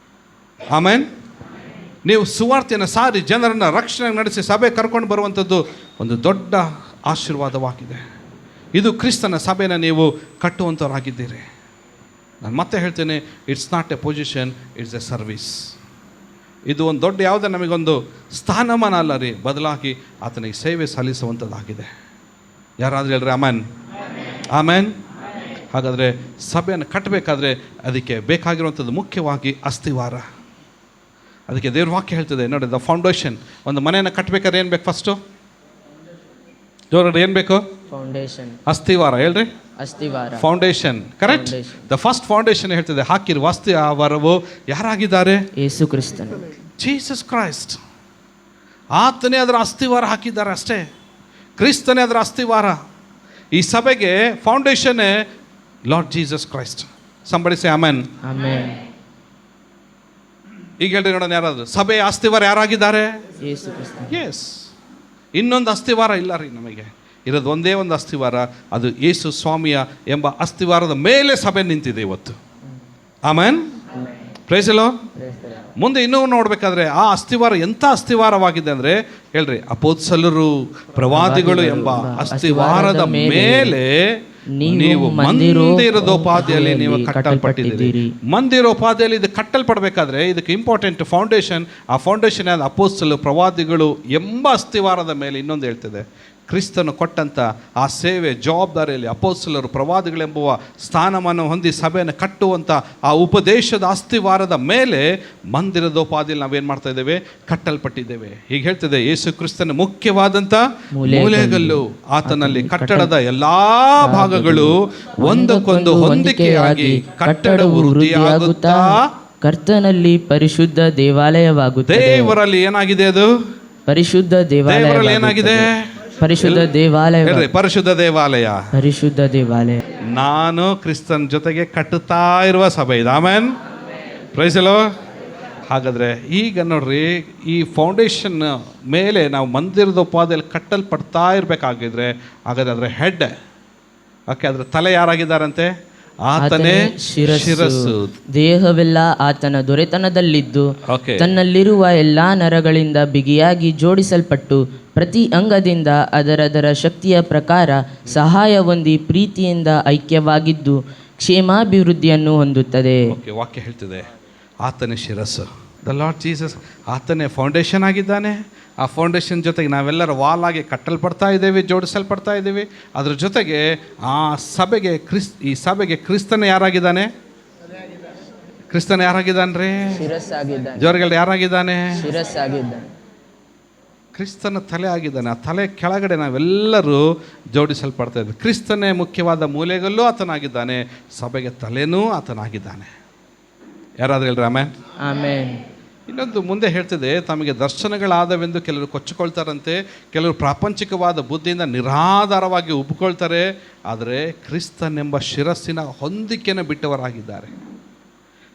ಆಮೇನ್. ನೀವು ಸುವಾರ್ತೆಯನ್ನು ಸಾರಿ ಜನರನ್ನು ರಕ್ಷಣೆ ನಡೆಸಿ ಸಭೆ ಕರ್ಕೊಂಡು ಬರುವಂಥದ್ದು ಒಂದು ದೊಡ್ಡ ಆಶೀರ್ವಾದವಾಗಿದೆ. ಇದು ಕ್ರಿಸ್ತನ ಸಭೆನ ನೀವು ಕಟ್ಟುವಂಥವರಾಗಿದ್ದೀರಿ. ನಾನು ಮತ್ತೆ ಹೇಳ್ತೇನೆ, it's not A position, it's A service. ಇದು ಒಂದು ದೊಡ್ಡ ಯಾವುದೇ ನಮಗೊಂದು ಸ್ಥಾನಮಾನ ಅಲ್ಲ ರೀ, ಬದಲಾಗಿ ಆತನಿಗೆ ಸೇವೆ ಸಲ್ಲಿಸುವಂಥದ್ದಾಗಿದೆ. ಯಾರಾದರೂ ಹೇಳ್ರಿ ಆಮೇನ್. ಆಮೇನ್. ಹಾಗಾದರೆ ಸಭೆಯನ್ನು ಕಟ್ಟಬೇಕಾದ್ರೆ ಅದಕ್ಕೆ ಬೇಕಾಗಿರುವಂಥದ್ದು ಮುಖ್ಯವಾಗಿ ಅಸ್ಥಿವಾರ. ಅದಕ್ಕೆ ದೇವ್ರ ವಾಕ್ಯ ಹೇಳ್ತದೆ ನೋಡಿ, ದ ಫೌಂಡೇಶನ್. ಒಂದು ಮನೆಯನ್ನು ಕಟ್ಟಬೇಕಾದ್ರೆ ಏನು ಬೇಕು? ಫಸ್ಟು ಜೋರಾಗಿ ಏನು ಬೇಕು? ಫೌಂಡೇಶನ್, ಅಸ್ಥಿವಾರ. ಹೇಳ್ರಿ, ಅಸ್ಥಿವಾರ, foundation. Correct. The first foundation ಹೇಳ್ತದೆ ಹಾಕಿರುವ ಅಸ್ಥಿವಾರವು ಯಾರಾಗಿದ್ದಾರೆ? ಯೇಸು ಕ್ರಿಸ್ತನು, ಜೀಸಸ್ ಕ್ರೈಸ್ಟ್. ಆತನೇ ಅದರ ಅಸ್ಥಿವಾರ ಹಾಕಿದ್ದಾರೆ ಅಷ್ಟೇ. ಕ್ರಿಸ್ತನೇ ಅದರ ಅಸ್ಥಿವಾರ. ಈ ಸಭೆಗೆ ಫೌಂಡೇಶನ್ನೇ Lord Jesus Christ. Somebody say amen. Amen. ಈಗ ಹೇಳ್ರಿ ನೋಡೋಣ, ಯಾರಾದ್ರು ಸಭೆಯ ಅಸ್ಥಿವಾರ ಯಾರಾಗಿದ್ದಾರೆ? ಯೇಸು ಕ್ರಿಸ್ತ. ಎಸ್. ಇನ್ನೊಂದು ಅಸ್ಥಿವಾರ ಇಲ್ಲ ರೀ ನಮಗೆ. ಇರೋದು ಒಂದೇ ಒಂದು ಅಸ್ಥಿವಾರ, ಅದು ಯೇಸು ಸ್ವಾಮಿಯ ಎಂಬ ಅಸ್ಥಿವಾರದ ಮೇಲೆ ಸಭೆ ನಿಂತಿದೆ ಇವತ್ತು. ಆಮೆನ್. Praise the Lord. ಮುಂದೆ ಇನ್ನೂ ನೋಡಬೇಕಾದ್ರೆ ಆ ಅಸ್ಥಿವಾರ ಎಂಥ ಅಸ್ಥಿವಾರವಾಗಿದೆ ಅಂದರೆ ಹೇಳ್ರಿ, ಅಪೊಸ್ತಲರು ಪ್ರವಾದಿಗಳು ಎಂಬ ಅಸ್ಥಿವಾರದ ಮೇಲೆ ನೀವು ಮಂದಿರೋಪಾದಿಯಲ್ಲಿ ನೀವು ಕಟ್ಟಲ್ಪಟ್ಟಿದ್ದೀರಿ. ಮಂದಿರೋಪಾದಿಯಲ್ಲಿ ಇದು ಕಟ್ಟಲ್ಪಡಬೇಕಾದ್ರೆ ಇದಕ್ಕೆ ಇಂಪಾರ್ಟೆಂಟ್ ಫೌಂಡೇಶನ್. ಆ ಫೌಂಡೇಶನ್ ಆದ ಅಪೊಸ್ತಲರು ಪ್ರವಾದಿಗಳು ಎಂಬ ಅಸ್ಥಿವಾರದ ಮೇಲೆ ಇನ್ನೊಂದು ಹೇಳ್ತದೆ, ಕ್ರಿಸ್ತನು ಕೊಟ್ಟಂಥ ಆ ಸೇವೆ ಜವಾಬ್ದಾರಿಯಲ್ಲಿ ಅಪೊಸ್ತಲರು ಪ್ರವಾದಿಗಳೆಂಬುವ ಸ್ಥಾನಮಾನ ಹೊಂದಿ ಸಭೆಯನ್ನು ಕಟ್ಟುವಂಥ ಆ ಉಪದೇಶದ ಅಸ್ಥಿವಾರದ ಮೇಲೆ ಮಂದಿರದೋಪಾದಿಯಲ್ಲಿ ನಾವೇನು ಮಾಡ್ತಾ ಇದ್ದೇವೆ? ಕಟ್ಟಲ್ಪಟ್ಟಿದ್ದೇವೆ. ಹೀಗೆ ಹೇಳ್ತದೆ, ಯೇಸು ಕ್ರಿಸ್ತನ ಮುಖ್ಯವಾದಂಥ ಮೂಲೆಗಲ್ಲು. ಆತನಲ್ಲಿ ಕಟ್ಟಡದ ಎಲ್ಲ ಭಾಗಗಳು ಒಂದಕ್ಕೊಂದು ಹೊಂದಿಕೆಯಾಗಿ ಕಟ್ಟಡವು ವೃದ್ಧಿಯಾಗುತ್ತಾ ಕರ್ತನಲ್ಲಿ ಪರಿಶುದ್ಧ ದೇವಾಲಯವಾಗುತ್ತದೆ. ದೇವರಲ್ಲಿ ಏನಾಗಿದೆ? ಅದು ಪರಿಶುದ್ಧ ದೇವಾಲಯ. ಏನಾಗಿದೆ? ಪರಿಶುದ್ಧ ದೇವಾಲಯ. ಪರಿಶುದ್ಧ ದೇವಾಲಯ, ಪರಿಶುದ್ಧ ದೇವಾಲಯ. ನಾನು ಕ್ರಿಸ್ತನ ಜೊತೆಗೆ ಕಟ್ಟುತ್ತಾ ಇರುವ ಸಭೆ ಇದು. ಆಮೆನ್. Praise the Lord. ಹಾಗಾದರೆ ಈಗ ನೋಡ್ರಿ, ಈ ಫೌಂಡೇಶನ್ ಮೇಲೆ ನಾವು ಮಂದಿರದ ಉಪಾದಿಯಲ್ಲಿ ಕಟ್ಟಲ್ಪಡ್ತಾ ಇರಬೇಕಾಗಿದ್ರೆ ಹಾಗಾದ್ರೆ ಅದರ ಹೆಡ್, ಓಕೆ, ಅದರ ತಲೆ ಯಾರಾಗಿದ್ದಾರಂತೆ? ಆತನೇ ಶಿರಸ್ಸು. ದೇಹವೆಲ್ಲ ಆತನ ದೊರೆತನದಲ್ಲಿದ್ದು ತನ್ನಲ್ಲಿರುವ ಎಲ್ಲಾ ನರಗಳಿಂದ ಬಿಗಿಯಾಗಿ ಜೋಡಿಸಲ್ಪಟ್ಟು ಪ್ರತಿ ಅಂಗದಿಂದ ಅದರದರ ಶಕ್ತಿಯ ಪ್ರಕಾರ ಸಹಾಯ ಹೊಂದಿ ಪ್ರೀತಿಯಿಂದ ಐಕ್ಯವಾಗಿದ್ದು ಕ್ಷೇಮಾಭಿವೃದ್ಧಿಯನ್ನು ಹೊಂದುತ್ತದೆ. ವಾಕ್ಯ ಹೇಳ್ತಿದೆ, ಆತನೇ ಶಿರಸ್ಸು. ದ ಲಾರ್ಡ್ ಜೀಸಸ್ ಆತನೇ ಫೌಂಡೇಶನ್ ಆಗಿದ್ದಾನೆ. ಆ ಫೌಂಡೇಶನ್ ಜೊತೆಗೆ ನಾವೆಲ್ಲರೂ ವಾಲ್ ಆಗಿ ಕಟ್ಟಲ್ಪಡ್ತಾ ಇದ್ದೇವೆ, ಜೋಡಿಸಲ್ಪಡ್ತಾ ಇದ್ದೀವಿ. ಅದ್ರ ಜೊತೆಗೆ ಆ ಸಭೆಗೆ ಈ ಸಭೆಗೆ ಕ್ರಿಸ್ತನ ಯಾರಾಗಿದ್ದಾನೆ? ಕ್ರಿಸ್ತನ ಯಾರಾಗಿದ್ದಾನ್ರಿ? ಜೋರ್ಗಳು ಯಾರಾಗಿದ್ದಾನೆ? ಕ್ರಿಸ್ತನ ತಲೆ ಆಗಿದ್ದಾನೆ. ಆ ತಲೆ ಕೆಳಗಡೆ ನಾವೆಲ್ಲರೂ ಜೋಡಿಸಲ್ಪಡ್ತಾ ಇದ್ದೀವಿ. ಕ್ರಿಸ್ತನೇ ಮುಖ್ಯವಾದ ಮೂಲೆಗಲ್ಲೂ ಆತನಾಗಿದ್ದಾನೆ, ಸಭೆಗೆ ತಲೆನೂ ಆತನಾಗಿದ್ದಾನೆ. ಯಾರಾದ್ರೂ ಹೇಳ್ರಿ ಆಮೇನ್. ಆಮೇನ್. ಇನ್ನೊಂದು ಮುಂದೆ ಹೇಳ್ತಿದೆ, ತಮಗೆ ದರ್ಶನಗಳಾದವೆಂದು ಕೆಲವರು ಕೊಚ್ಚಿಕೊಳ್ತಾರಂತೆ, ಕೆಲವರು ಪ್ರಾಪಂಚಿಕವಾದ ಬುದ್ಧಿಯಿಂದ ನಿರಾಧಾರವಾಗಿ ಉಬ್ಕೊಳ್ತಾರೆ. ಆದರೆ ಕ್ರಿಸ್ತನೆಂಬ ಶಿರಸ್ಸಿನ ಹೊಂದಿಕೆನ ಬಿಟ್ಟವರಾಗಿದ್ದಾರೆ.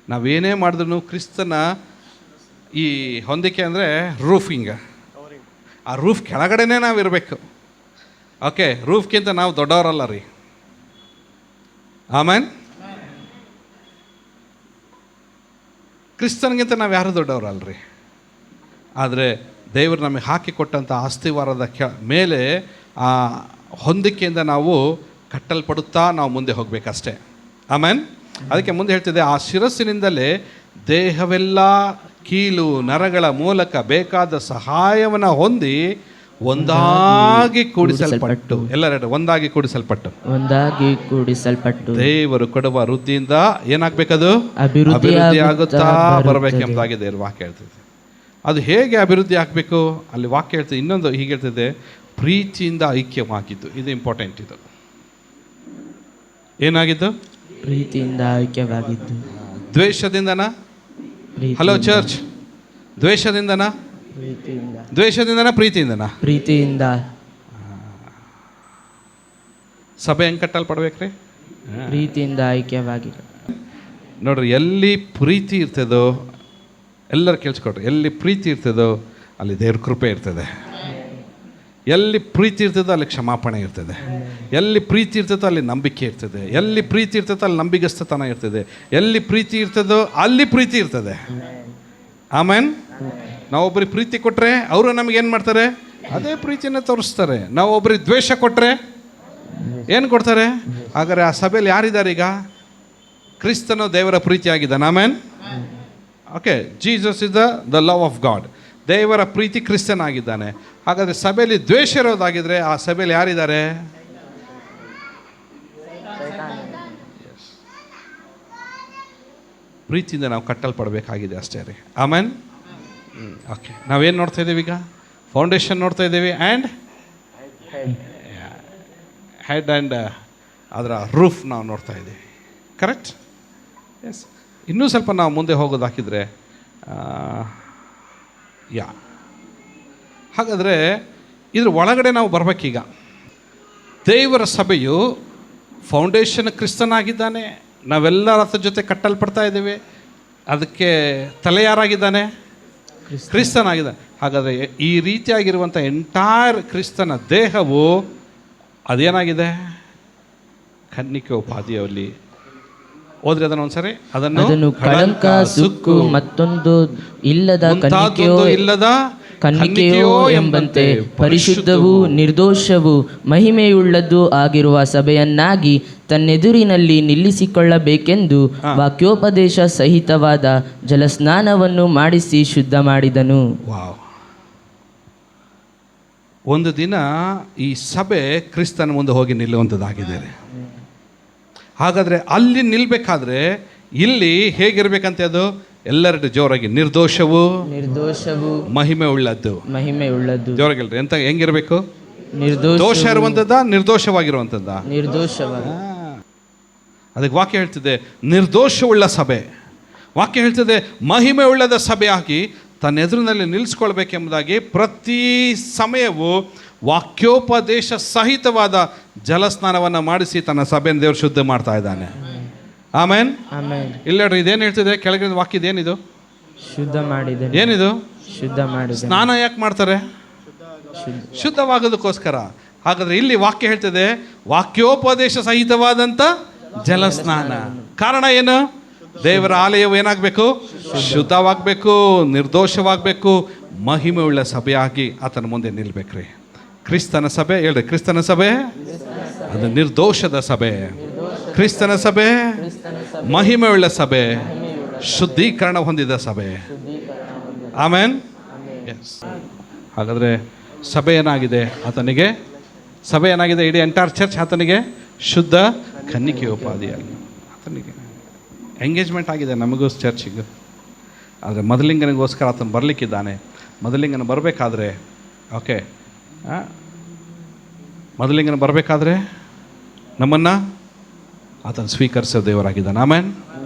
ನಾವೇನೇ ಮಾಡಿದ್ರು ಕ್ರಿಸ್ತನ ಈ ಹೊಂದಿಕೆ ಅಂದರೆ ರೂಫಿಂಗ್, ಆ ರೂಫ್ ಕೆಳಗಡೆನೇ ನಾವು ಇರಬೇಕು. ಓಕೆ, ರೂಫ್ಗಿಂತ ನಾವು ದೊಡ್ಡವರಲ್ಲ ರೀ. ಆಮೇನ್. ಕ್ರಿಸ್ತನಿಗಿಂತ ನಾವು ಯಾರು ದೊಡ್ಡವರಲ್ರಿ. ಆದರೆ ದೇವರು ನಮಗೆ ಹಾಕಿಕೊಟ್ಟಂಥ ಅಸ್ಥಿವಾರದ ಮೇಲೆ ಆ ಹೊಂದಿಕೆಯಿಂದ ನಾವು ಕಟ್ಟಲ್ಪಡುತ್ತಾ ನಾವು ಮುಂದೆ ಹೋಗಬೇಕಷ್ಟೇ. ಆಮೇನ್. ಅದಕ್ಕೆ ಮುಂದೆ ಹೇಳ್ತಿದೆ, ಆ ಶಿರಸ್ಸಿನಿಂದಲೇ ದೇಹವೆಲ್ಲ ಕೀಲು ನರಗಳ ಮೂಲಕ ಬೇಕಾದ ಸಹಾಯವನ್ನು ಹೊಂದಿ ಒಂದಾಗಿ ಕೂಡಿಸಲ್ಪಟ್ಟು, ಎಲ್ಲರೂ ಒಂದಾಗಿ ಕೂಡಿಸಲ್ಪಟ್ಟು, ಒಂದಾಗಿ ಕೂಡಿಸಲ್ಪಟ್ಟು ದೇವರು ಕೊಡುವ ವೃದ್ಧಿಯಿಂದ ಏನಾಗಬೇಕದು? ಅಭಿವೃದ್ಧಿ ಅಭಿವೃದ್ಧಿ ಆಗುತ್ತಾ ಬರಬೇಕೆಂಬುದಾಗಿ ದೇವರು ವಾಕ್ಯ ಹೇಳ್ತಿದೆ. ಅದು ಹೇಗೆ ಅಭಿವೃದ್ಧಿ ಆಗಬೇಕು? ಅಲ್ಲಿ ವಾಕ್ಯ ಹೇಳ್ತಿದೆ, ಇನ್ನೊಂದು ಹೀಗೆ ಹೇಳ್ತಿದೆ, ಪ್ರೀತಿಯಿಂದ ಐಕ್ಯವಾಗಿದ್ದು. ಇದು ಇಂಪಾರ್ಟೆಂಟ್. ಇದು ಏನಾಗಿದ್ದು? ಪ್ರೀತಿಯಿಂದ ಐಕ್ಯವಾಗಿದ್ದು. ದ್ವೇಷದಿಂದನಾ? Hello church, ದ್ವೇಷದಿಂದನಾ? ದ್ವೇಷದಿಂದನಾ ಪ್ರೀತಿಯಿಂದನಾ? ಪ್ರೀತಿಯಿಂದ. ಸಭೆ ಹೆಂಗೆ ಕಟ್ಟಲ್ಪಡ್ಬೇಕ್ರಿ? ಪ್ರೀತಿಯಿಂದ ಐಕ್ಯವಾಗಿ. ನೋಡ್ರಿ, ಎಲ್ಲಿ ಪ್ರೀತಿ ಇರ್ತದೋ, ಎಲ್ಲರೂ ಕೇಳಿಸ್ಕೊಡ್ರಿ, ಎಲ್ಲಿ ಪ್ರೀತಿ ಇರ್ತದೋ ಅಲ್ಲಿ ದೇವ್ರ ಕೃಪೆ ಇರ್ತದೆ. ಎಲ್ಲಿ ಪ್ರೀತಿ ಇರ್ತದೋ ಅಲ್ಲಿ ಕ್ಷಮಾಪಣೆ ಇರ್ತದೆ. ಎಲ್ಲಿ ಪ್ರೀತಿ ಇರ್ತದೋ ಅಲ್ಲಿ ನಂಬಿಕೆ ಇರ್ತದೆ. ಎಲ್ಲಿ ಪ್ರೀತಿ ಇರ್ತದೋ ಅಲ್ಲಿ ನಂಬಿಗಸ್ತತನ ಇರ್ತದೆ. ಎಲ್ಲಿ ಪ್ರೀತಿ ಇರ್ತದೋ ಅಲ್ಲಿ ಪ್ರೀತಿ ಇರ್ತದೆ. ಆಮೇನ್. ನಾವು ಒಬ್ಬರಿಗೆ ಪ್ರೀತಿ ಕೊಟ್ಟರೆ ಅವರು ನಮಗೇನು ಮಾಡ್ತಾರೆ? ಅದೇ ಪ್ರೀತಿನ ತೋರಿಸ್ತಾರೆ. ನಾವು ಒಬ್ಬರಿಗೆ ದ್ವೇಷ ಕೊಟ್ಟರೆ ಏನು ಕೊಡ್ತಾರೆ? ಹಾಗಾದರೆ ಆ ಸಭೆಯಲ್ಲಿ ಯಾರಿದ್ದಾರೆ ಈಗ? ಕ್ರಿಸ್ತನು ದೇವರ ಪ್ರೀತಿಯಾಗಿದ್ದಾನೆ. Amen. Okay, Jesus is the love of God. ದೇವರ ಪ್ರೀತಿ ಕ್ರಿಸ್ತನಾಗಿದ್ದಾನೆ. ಹಾಗಾದರೆ ಸಭೆಯಲ್ಲಿ ದ್ವೇಷ ಇರೋದಾಗಿದ್ದರೆ ಆ ಸಭೆಯಲ್ಲಿ ಯಾರಿದ್ದಾರೆ? ಪ್ರೀತಿಯಿಂದ ನಾವು ಕಟ್ಟಲ್ಪಡಬೇಕಾಗಿದೆ ಅಷ್ಟೇ ರೀ. ಆಮೇನ್. ಓಕೆ, ನಾವೇನು ನೋಡ್ತಾ ಇದ್ದೀವಿ ಈಗ? ಫೌಂಡೇಶನ್ ನೋಡ್ತಾ ಇದ್ದೀವಿ, ಆ್ಯಂಡ್ ಹೆಡ್ ಆ್ಯಂಡ್ ಅದರ ರೂಫ್ ನಾವು ನೋಡ್ತಾ ಇದ್ದೀವಿ. ಕರೆಕ್ಟ್? ಎಸ್. ಇನ್ನೂ ಸ್ವಲ್ಪ ನಾವು ಮುಂದೆ ಹೋಗೋದಾಕಿದ್ರೆ ಹಾಗಾದರೆ ಇದ್ರ ಒಳಗಡೆ ನಾವು ಬರಬೇಕೀಗ. ದೇವರ ಸಭೆಯು ಫೌಂಡೇಶನ್ ಕ್ರಿಸ್ತನಾಗಿದ್ದಾನೆ. ನಾವೆಲ್ಲರ ಅದ್ರ ಜೊತೆ ಕಟ್ಟಲ್ಪಡ್ತಾ ಇದ್ದೇವೆ. ಅದಕ್ಕೆ ತಲೆ ಯಾರಾಗಿದ್ದಾನೆ? ಕ್ರಿಸ್ತನಾಗಿದ್ದಾನೆ. ಹಾಗಾದರೆ ಈ ರೀತಿಯಾಗಿರುವಂಥ ಎಂಟೈರ್ ಕ್ರಿಸ್ತನ ದೇಹವು ಅದೇನಾಗಿದೆ? ಕನ್ನಿಕೆ ಉಪಾಧಿಯಲ್ಲಿ ಓದ್ರಿ ಅದನ್ನು ಒಂದ್ಸರಿ. ಅದನ್ನು ಕಳಂಕ, ಸುಕ್ಕು, ಮತ್ತೊಂದು ಇಲ್ಲದ ಕನ್ನಿಕೆಯೋ ಎಂಬಂತೆ ಪರಿಶುದ್ಧವೂ ನಿರ್ದೋಷವೂ ಮಹಿಮೆಯುಳ್ಳದ್ದು ಆಗಿರುವ ಸಭೆಯನ್ನಾಗಿ ತನ್ನೆದುರಿನಲ್ಲಿ ನಿಲ್ಲಿಸಿಕೊಳ್ಳಬೇಕೆಂದು ವಾಕ್ಯೋಪದೇಶ ಸಹಿತವಾದ ಜಲಸ್ನಾನವನ್ನು ಮಾಡಿಸಿ ಶುದ್ಧ ಮಾಡಿದನು. ವಾವ್. ಒಂದು ದಿನ ಈ ಸಭೆ ಕ್ರಿಸ್ತನ ಮುಂದೆ ಹೋಗಿ ನಿಲ್ಲುವಂಥದ್ದಾಗಿದೆ. ಹಾಗಾದರೆ ಅಲ್ಲಿ ನಿಲ್ಲಬೇಕಾದ್ರೆ ಇಲ್ಲಿ ಹೇಗಿರ್ಬೇಕಂತೆ? ಅದು ಎಲ್ಲರದ್ದು ಜೋರಾಗಿ ನಿರ್ದೋಷವು ಮಹಿಮೆ ಉಳ್ಳದ್ದು. ಜೋರಾಗಿ ಹೇಳ್ರಿ, ಎಂತ ಹೆಂಗಿರ್ಬೇಕು? ದೋಷ ಇರುವಂಥದ್ದ, ನಿರ್ದೋಷವಾಗಿರುವಂಥದ್ದ? ಅದಕ್ಕೆ ವಾಕ್ಯ ಹೇಳ್ತಿದೆ ನಿರ್ದೋಷವುಳ್ಳ ಸಭೆ. ವಾಕ್ಯ ಹೇಳ್ತಿದೆ ಮಹಿಮೆ ಉಳ್ಳದ ಸಭೆಯಾಗಿ ತನ್ನ ಎದುರಿನಲ್ಲಿ ನಿಲ್ಲಿಸ್ಕೊಳ್ಬೇಕೆಂಬುದಾಗಿ ಪ್ರತಿ ಸಮಯವೂ ವಾಕ್ಯೋಪದೇಶ ಸಹಿತವಾದ ಜಲಸ್ನಾನವನ್ನು ಮಾಡಿಸಿ ತನ್ನ ಸಭೆಯನ್ನು ದೇವರು ಶುದ್ಧ ಮಾಡ್ತಾ ಇದ್ದಾನೆ. ಆಮೇನ್. ಇಲ್ಲ ನೋಡ್ರಿ, ಇದೇನು ಹೇಳ್ತಿದೆ ಕೆಳಗಿನ ವಾಕ್ಯ? ಇದೇನಿದು? ಶುದ್ಧ ಮಾಡಿದೆ. ಏನಿದು? ಶುದ್ಧ ಮಾಡಿದೆ. ಸ್ನಾನ ಯಾಕೆ ಮಾಡ್ತಾರೆ? ಶುದ್ಧವಾಗೋದಕ್ಕೋಸ್ಕರ. ಹಾಗಾದ್ರೆ ಇಲ್ಲಿ ವಾಕ್ಯ ಹೇಳ್ತಿದೆ ವಾಕ್ಯೋಪದೇಶ ಸಹಿತವಾದಂಥ ಜಲಸ್ನಾನ. ಕಾರಣ ಏನು? ದೇವರ ಆಲಯವು ಏನಾಗಬೇಕು? ಶುದ್ಧವಾಗಬೇಕು, ನಿರ್ದೋಷವಾಗಬೇಕು, ಮಹಿಮೆ ಉಳ್ಳ ಸಭೆಯಾಗಿ ಆತನ ಮುಂದೆ ನಿಲ್ಬೇಕ್ರಿ. ಕ್ರಿಸ್ತನ ಸಭೆ ಹೇಳ್ರಿ, ಕ್ರಿಸ್ತನ ಸಭೆ ಅದು ನಿರ್ದೋಷದ ಸಭೆ. ಕ್ರಿಸ್ತನ ಸಭೆ ಮಹಿಮೆ ಉಳ್ಳ ಸಭೆ, ಶುದ್ಧೀಕರಣ ಹೊಂದಿದ ಸಭೆ. ಆಮೇನ್. ಎಸ್. ಹಾಗಾದರೆ ಸಭೆ ಏನಾಗಿದೆ ಆತನಿಗೆ? ಸಭೆ ಏನಾಗಿದೆ? ಇಡೀ ಎಂಟೈರ್ ಚರ್ಚ್ ಆತನಿಗೆ ಶುದ್ಧ ಕನ್ನಿಕೆ ಉಪಾಧಿಯಲ್ಲಿ ಆತನಿಗೆ ಎಂಗೇಜ್ಮೆಂಟ್ ಆಗಿದೆ. ನಮಗೂ ಚರ್ಚಿಗೂ. ಆದರೆ ಮೊದಲಿಂಗನಿಗೋಸ್ಕರ ಆತನು ಬರಲಿಕ್ಕಿದ್ದಾನೆ. ಮೊದಲಿಂಗನ ಬರಬೇಕಾದ್ರೆ ಓಕೆ, ಮೊದಲಿಂಗನ ಬರಬೇಕಾದ್ರೆ ನಮ್ಮನ್ನು ಆತನು ಸ್ವೀಕರಿಸೋ ದೇವರಾಗಿದ್ದಾನೆ. ಆಮೇನ್.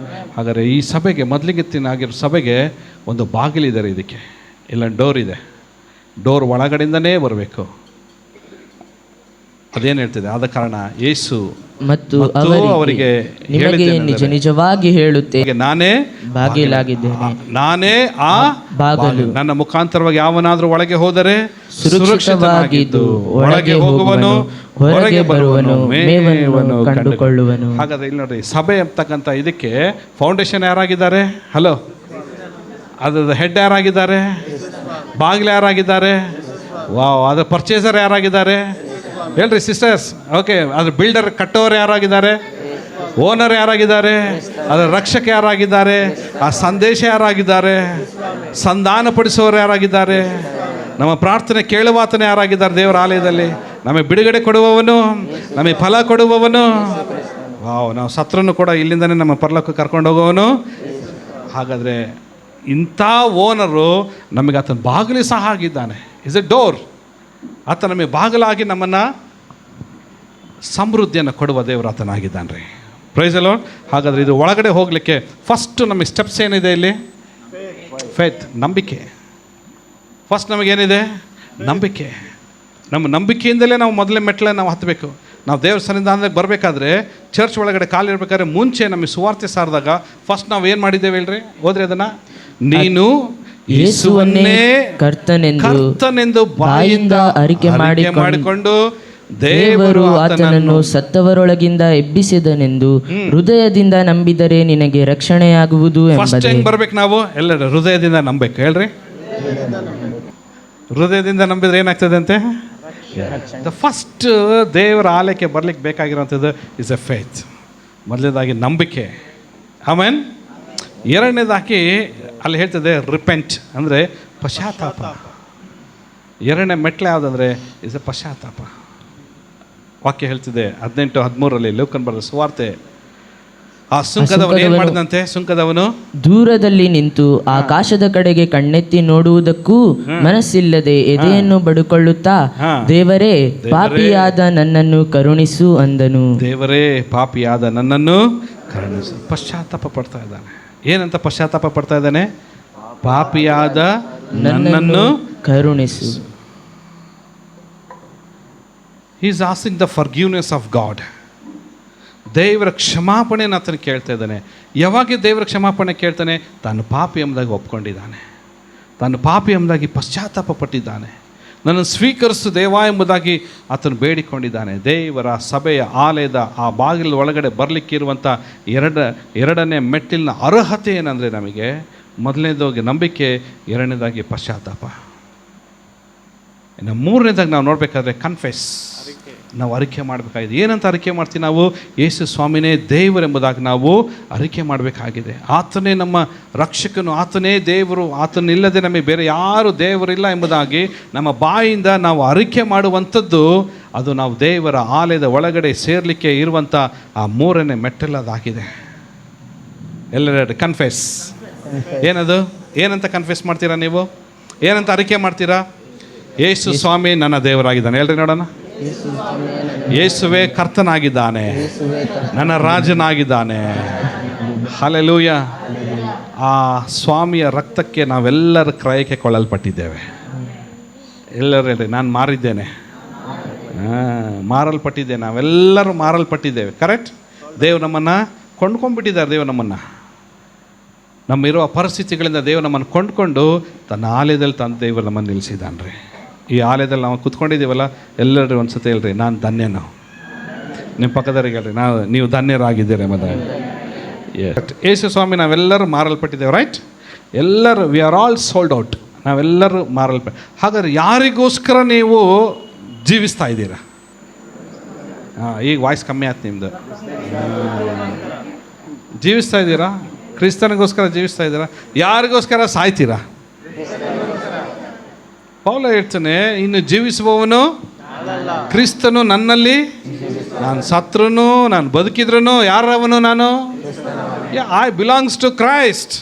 ಹಾಗಾದರೆ ಈ ಸಭೆಗೆ ಮೊದಲಿಂಗತ್ತಿನಾಗಿರೋ ಸಭೆಗೆ ಒಂದು ಬಾಗಿಲಿದೆ. ಇದಕ್ಕೆ ಇಲ್ಲ ಡೋರ್ ಇದೆ. ಡೋರ್ ಒಳಗಡೆಯಿಂದನೇ ಬರಬೇಕು. ಅದೇನು ಹೇಳ್ತಿದೆ? ಆದ ಕಾರಣ ಯೇಸು ಮತ್ತು ಅವರಿಗೆ ನಿಜ ನಿಜವಾಗಿ ಹೇಳುತ್ತೇನೆ, ನಾನೇ ಬಾಗಿಲಾಗಿದ್ದೇನೆ, ನಾನೇ ಆ ಬಾಗಿಲು. ನನ್ನ ಮುಖಾಂತರವಾಗಿ ಯಾವನಾದರೂ ಒಳಗೆ ಹೋದರೆ ಸುರಕ್ಷಿತವಾಗಿದ್ದು ಒಳಗೆ ಹೋಗುವನು, ಹೊರಗೆ ಬರುವನು, ಮೇವನ್ನು ಕಂಡುಕೊಳ್ಳುವನು. ಹಾಗಾದ್ರೆ ಇಲ್ಲಿ ನೋಡ್ರಿ, ಸಭೆ ಅಂತಕ್ಕಂಥ ಇದಕ್ಕೆ ಫೌಂಡೇಶನ್ ಯಾರಾಗಿದ್ದಾರೆ? ಹಲೋ, ಅದ್ರ ಹೆಡ್ ಯಾರಾಗಿದ್ದಾರೆ? ಬಾಗಿಲು ಯಾರಾಗಿದ್ದಾರೆ? ವಾವ್. ಅದ್ರ ಪರ್ಚೇಸರ್ ಯಾರಾಗಿದ್ದಾರೆ? ಹೇಳ್ರಿ ಸಿಸ್ಟರ್ಸ್. ಓಕೆ, ಅದ್ರ ಬಿಲ್ಡರ್ ಕಟ್ಟೋರು ಯಾರಾಗಿದ್ದಾರೆ? ಓನರ್ ಯಾರಾಗಿದ್ದಾರೆ? ಅದರ ರಕ್ಷಕ ಯಾರಾಗಿದ್ದಾರೆ? ಆ ಸಂದೇಶ ಯಾರಾಗಿದ್ದಾರೆ? ಸಂಧಾನಪಡಿಸೋರು ಯಾರಾಗಿದ್ದಾರೆ? ನಮ್ಮ ಪ್ರಾರ್ಥನೆ ಕೇಳುವಾತನೇ ಯಾರಾಗಿದ್ದಾರೆ ದೇವರ ಆಲಯದಲ್ಲಿ? ನಮಗೆ ಬಿಡುಗಡೆ ಕೊಡುವವನು, ನಮಗೆ ಫಲ ಕೊಡುವವನು. ವಾವ್, ನಾವು ಸತ್ರನು ಕೂಡ ಇಲ್ಲಿಂದನೇ ನಮ್ಮ ಪರಲೋಕಕ್ಕೆ ಕರ್ಕೊಂಡು ಹೋಗುವವನು. ಹಾಗಾದರೆ ಇಂಥ ಓನರು ನಮಗೆ ಆತನ ಬಾಗಿಲು ಸಹ ಆಗಿದ್ದಾನೆ. Is a door. ಆತ ನಮಗೆ ಬಾಗಿಲಾಗಿ ನಮ್ಮನ್ನು ಸಮೃದ್ಧಿಯನ್ನು ಕೊಡುವ ದೇವರು ಆತನಾಗಿದ್ದಾನೆ ರೀ. Praise the Lord. ಹಾಗಾದರೆ ಇದು ಒಳಗಡೆ ಹೋಗಲಿಕ್ಕೆ ಫಸ್ಟು ನಮಗೆ ಸ್ಟೆಪ್ಸ್ ಏನಿದೆ ಇಲ್ಲಿ? ಫೇತ್, ನಂಬಿಕೆ. ಫಸ್ಟ್ ನಮಗೇನಿದೆ? ನಂಬಿಕೆ. ನಮ್ಮ ನಂಬಿಕೆಯಿಂದಲೇ ನಾವು ಮೊದಲೇ ಮೆಟ್ಲ ನಾವು ಹತ್ತಬೇಕು. ನಾವು ದೇವ್ರ ಸನ್ನಿಧಾನದಾಗ ಬರಬೇಕಾದ್ರೆ, ಚರ್ಚ್ ಒಳಗಡೆ ಕಾಲಿರ್ಬೇಕಾದ್ರೆ ಮುಂಚೆ ನಮಗೆ ಸುವಾರ್ತೆ ಸಾರಿದಾಗ ಫಸ್ಟ್ ನಾವು ಏನು ಮಾಡಿದ್ದೇವೆ ಹೇಳ್ರಿ? ಹೋದ್ರೆ ಅದನ್ನು, ನೀನು ಯೇಸುವನ್ನೇ ಕರ್ತನೆಂದು ಬಾಯಿಂದ ಅರಿಕೆ ಮಾಡಿಕೊಂಡು ದೇವರು ಆತನನ್ನು ಸತ್ತವರೊಳಗಿಂದ ಎಬ್ಬಿಸಿದನೆಂದು ಹೃದಯದಿಂದ ನಂಬಿದರೆ ನಿನಗೆ ರಕ್ಷಣೆಯಾಗುವುದು ಫಸ್ಟ್ ಹೆಂಗ್ ಬರ್ಬೇಕು? ನಾವು ಎಲ್ಲರೂ ಹೃದಯದಿಂದ ನಂಬಬೇಕು. ಹೇಳ್ರಿ, ಹೃದಯದಿಂದ ನಂಬಿದ್ರೆ ಏನಾಗ್ತದೆ ಅಂತೆ? ದ ಫಸ್ಟ್ ದೇವರ ಆಲಯಕ್ಕೆ ಬರ್ಲಿಕ್ಕೆ ಬೇಕಾಗಿರೋಂಥದ್ದು ಇಸ್ ಎ ಫೇತ್. ಮೊದಲನೇದಾಗಿ ನಂಬಿಕೆ. ಆಮೇನ್ ಎರಡನೇದಾಗಿ ಅಲ್ಲಿ ಹೇಳ್ತದೆ ರಿಪೆಂಟ್, ಅಂದರೆ ಪಶ್ಚಾತ್ತಾಪ. ಎರಡನೇ ಮೆಟ್ಲೆ ಯಾವುದಂದರೆ ಇಸ್ ಎ ಪಶ್ಚಾತ್ತಾಪ. ವಾಕ್ಯ ಹೇಳ್ತಿದೆ 18:13 ಲೂಕನ್ ಬರೆದ ಸುವಾರ್ತೆ. ಆ ಸುಂಕದವನು ಏನು ಮಾಡಿದಂತೆ? ಸುಂಕದವನು ದೂರದಲ್ಲಿ ನಿಂತು ಆಕಾಶದ ಕಡೆಗೆ ಕಣ್ಣೆತ್ತಿ ನೋಡುವುದಕ್ಕೂ ಮನಸ್ಸಿಲ್ಲದೆ ಎದೆಯನ್ನು ಬಡುಕೊಳ್ಳುತ್ತಾ, ದೇವರೇ, ಪಾಪಿಯಾದ ನನ್ನನ್ನು ಕರುಣಿಸು ಅಂದನು. ದೇವರೇ, ಪಾಪಿಯಾದ ನನ್ನನ್ನು ಕರುಣಿಸು. ಪಶ್ಚಾತ್ತಾಪ ಪಡ್ತಾ ಇದ್ದಾನೆ. ಏನಂತ ಪಶ್ಚಾತ್ತಾಪ ಪಡ್ತಾ ಇದ್ದಾನೆ? ಪಾಪಿಯಾದ ನನ್ನನ್ನು ಕರುಣಿಸು. He is asking the forgiveness of God. ದೇವರ ಕ್ಷಮಾಪಣೆಯನ್ನು ಆತನು ಕೇಳ್ತಾ ಇದ್ದಾನೆ. ಯಾವಾಗ ದೇವರ ಕ್ಷಮಾಪಣೆ ಕೇಳ್ತಾನೆ? ತಾನು ಪಾಪಿ ಎಂಬುದಾಗಿ ಒಪ್ಕೊಂಡಿದ್ದಾನೆ, ತಾನು ಪಾಪಿ ಎಂಬುದಾಗಿ ಪಶ್ಚಾತ್ತಾಪ ಪಟ್ಟಿದ್ದಾನೆ, ನನ್ನನ್ನು ಸ್ವೀಕರಿಸು ದೇವ ಎಂಬುದಾಗಿ ಆತನು ಬೇಡಿಕೊಂಡಿದ್ದಾನೆ. ದೇವರ ಸಭೆಯ ಆಲಯದ ಆ ಬಾಗಿಲ ಒಳಗಡೆ ಬರಲಿಕ್ಕಿರುವಂಥ ಎರಡನೇ ಮೆಟ್ಟಿಲಿನ ಅರ್ಹತೆ ಏನಂದರೆ, ನಮಗೆ ಮೊದಲನೇದಾಗಿ ನಂಬಿಕೆ, ಎರಡನೇದಾಗಿ ಪಶ್ಚಾತ್ತಾಪ. ಇನ್ನು ಮೂರನೇದಾಗಿ ನಾವು ನೋಡಬೇಕಾದ್ರೆ ಕನ್ಫೆಸ್, ನಾವು ಅರಿಕೆ ಮಾಡಬೇಕಾಗಿದೆ. ಏನಂತ ಅರಿಕೆ ಮಾಡ್ತೀವಿ ನಾವು? ಯೇಸು ಸ್ವಾಮಿನೇ ದೇವರೆಂಬುದಾಗಿ ನಾವು ಅರಿಕೆ ಮಾಡಬೇಕಾಗಿದೆ. ಆತನೇ ನಮ್ಮ ರಕ್ಷಕನು, ಆತನೇ ದೇವರು, ಆತನಿಲ್ಲದೆ ನಮಗೆ ಬೇರೆ ಯಾರು ದೇವರಿಲ್ಲ ಎಂಬುದಾಗಿ ನಮ್ಮ ಬಾಯಿಂದ ನಾವು ಅರಿಕೆ ಮಾಡುವಂಥದ್ದು, ಅದು ನಾವು ದೇವರ ಆಲಯದ ಒಳಗಡೆ ಸೇರಲಿಕ್ಕೆ ಇರುವಂಥ ಆ ಮೂರನೇ ಮೆಟ್ಟಲದಾಗಿದೆ. ಎಲ್ಲರೂ ಕನ್ಫೆಸ್. ಏನದು? ಏನಂತ ಕನ್ಫೆಸ್ ಮಾಡ್ತೀರಾ ನೀವು? ಏನಂತ ಅರಿಕೆ ಮಾಡ್ತೀರಾ? ಯೇಸು ಸ್ವಾಮಿ ನನ್ನ ದೇವರಾಗಿದ್ದಾನೆ. ಹೇಳ್ರಿ ನೋಡೋಣ. ಯೇಸುವೇ ಕರ್ತನಾಗಿದ್ದಾನೆ, ನನ್ನ ರಾಜನಾಗಿದ್ದಾನೆ. ಹಲ್ಲೆಲೂಯಾ. ಆ ಸ್ವಾಮಿಯ ರಕ್ತಕ್ಕೆ ನಾವೆಲ್ಲರ ಕ್ರಯಕ್ಕೆ ಕೊಳ್ಳಲ್ಪಟ್ಟಿದ್ದೇವೆ. ಎಲ್ಲರೂ ಹೇಳ್ರಿ, ನಾನು ಮಾರಿದ್ದೇನೆ, ಮಾರಲ್ಪಟ್ಟಿದ್ದೇನೆ. ನಾವೆಲ್ಲರೂ ಮಾರಲ್ಪಟ್ಟಿದ್ದೇವೆ. ಕರೆಕ್ಟ್? ದೇವ್ರು ನಮ್ಮನ್ನು ಕೊಂಡ್ಕೊಂಡ್ಬಿಟ್ಟಿದ್ದಾರೆ. ದೇವ್ರು ನಮ್ಮನ್ನು, ನಮ್ಮಿರುವ ಪರಿಸ್ಥಿತಿಗಳಿಂದ ದೇವ್ರು ನಮ್ಮನ್ನು ಕೊಂಡ್ಕೊಂಡು ತನ್ನ ಆಲಯದಲ್ಲಿ ತನ್ನ ದೇವರು ನಮ್ಮನ್ನು ನಿಲ್ಲಿಸಿದ್ದಾನೆ ರೀ. ಈ ಆಲಯದಲ್ಲಿ ನಾವು ಕುತ್ಕೊಂಡಿದ್ದೀವಲ್ಲ, ಎಲ್ಲರೂ ಒಂದು ಸತಿ ಹೇಳ್ರಿ, ನಾನು ಧನ್ಯನು. ನಿಮ್ಮ ಪಕ್ಕದವರಿಗೆ ಹೇಳ್ರಿ, ನೀವು ಧನ್ಯರಾಗಿದ್ದೀರಿ ಎಂಬುದಾಗಿ. ಯೇಸು ಸ್ವಾಮಿ, ನಾವೆಲ್ಲರೂ ಮಾರಲ್ಪಟ್ಟಿದ್ದೇವೆ. ರೈಟ್? ಎಲ್ಲರೂ V are all sold out. ನಾವೆಲ್ಲರೂ ಹಾಗಾದ್ರೆ ಯಾರಿಗೋಸ್ಕರ ನೀವು ಜೀವಿಸ್ತಾ ಇದ್ದೀರಾ? ಈಗ ವಾಯ್ಸ್ ಕಮ್ಮಿ ಆಯ್ತು ನಿಮ್ಮದು. ಜೀವಿಸ್ತಾ ಇದ್ದೀರಾ? ಕ್ರಿಸ್ತನಿಗೋಸ್ಕರ ಜೀವಿಸ್ತಾ ಇದ್ದೀರಾ? ಯಾರಿಗೋಸ್ಕರ ಸಾಯ್ತೀರಾ? ಪೌಲ ಹೇಳ್ತಾನೆ, ಇನ್ನು ಜೀವಿಸುವವನು ಕ್ರಿಸ್ತನು ನನ್ನಲ್ಲಿ, ನಾನು ಸತ್ರುನು ನಾನು ಬದುಕಿದ್ರೂ ಯಾರವನು? ನಾನು ಐ ಬಿಲಾಂಗ್ಸ್ ಟು ಕ್ರೈಸ್ಟ್.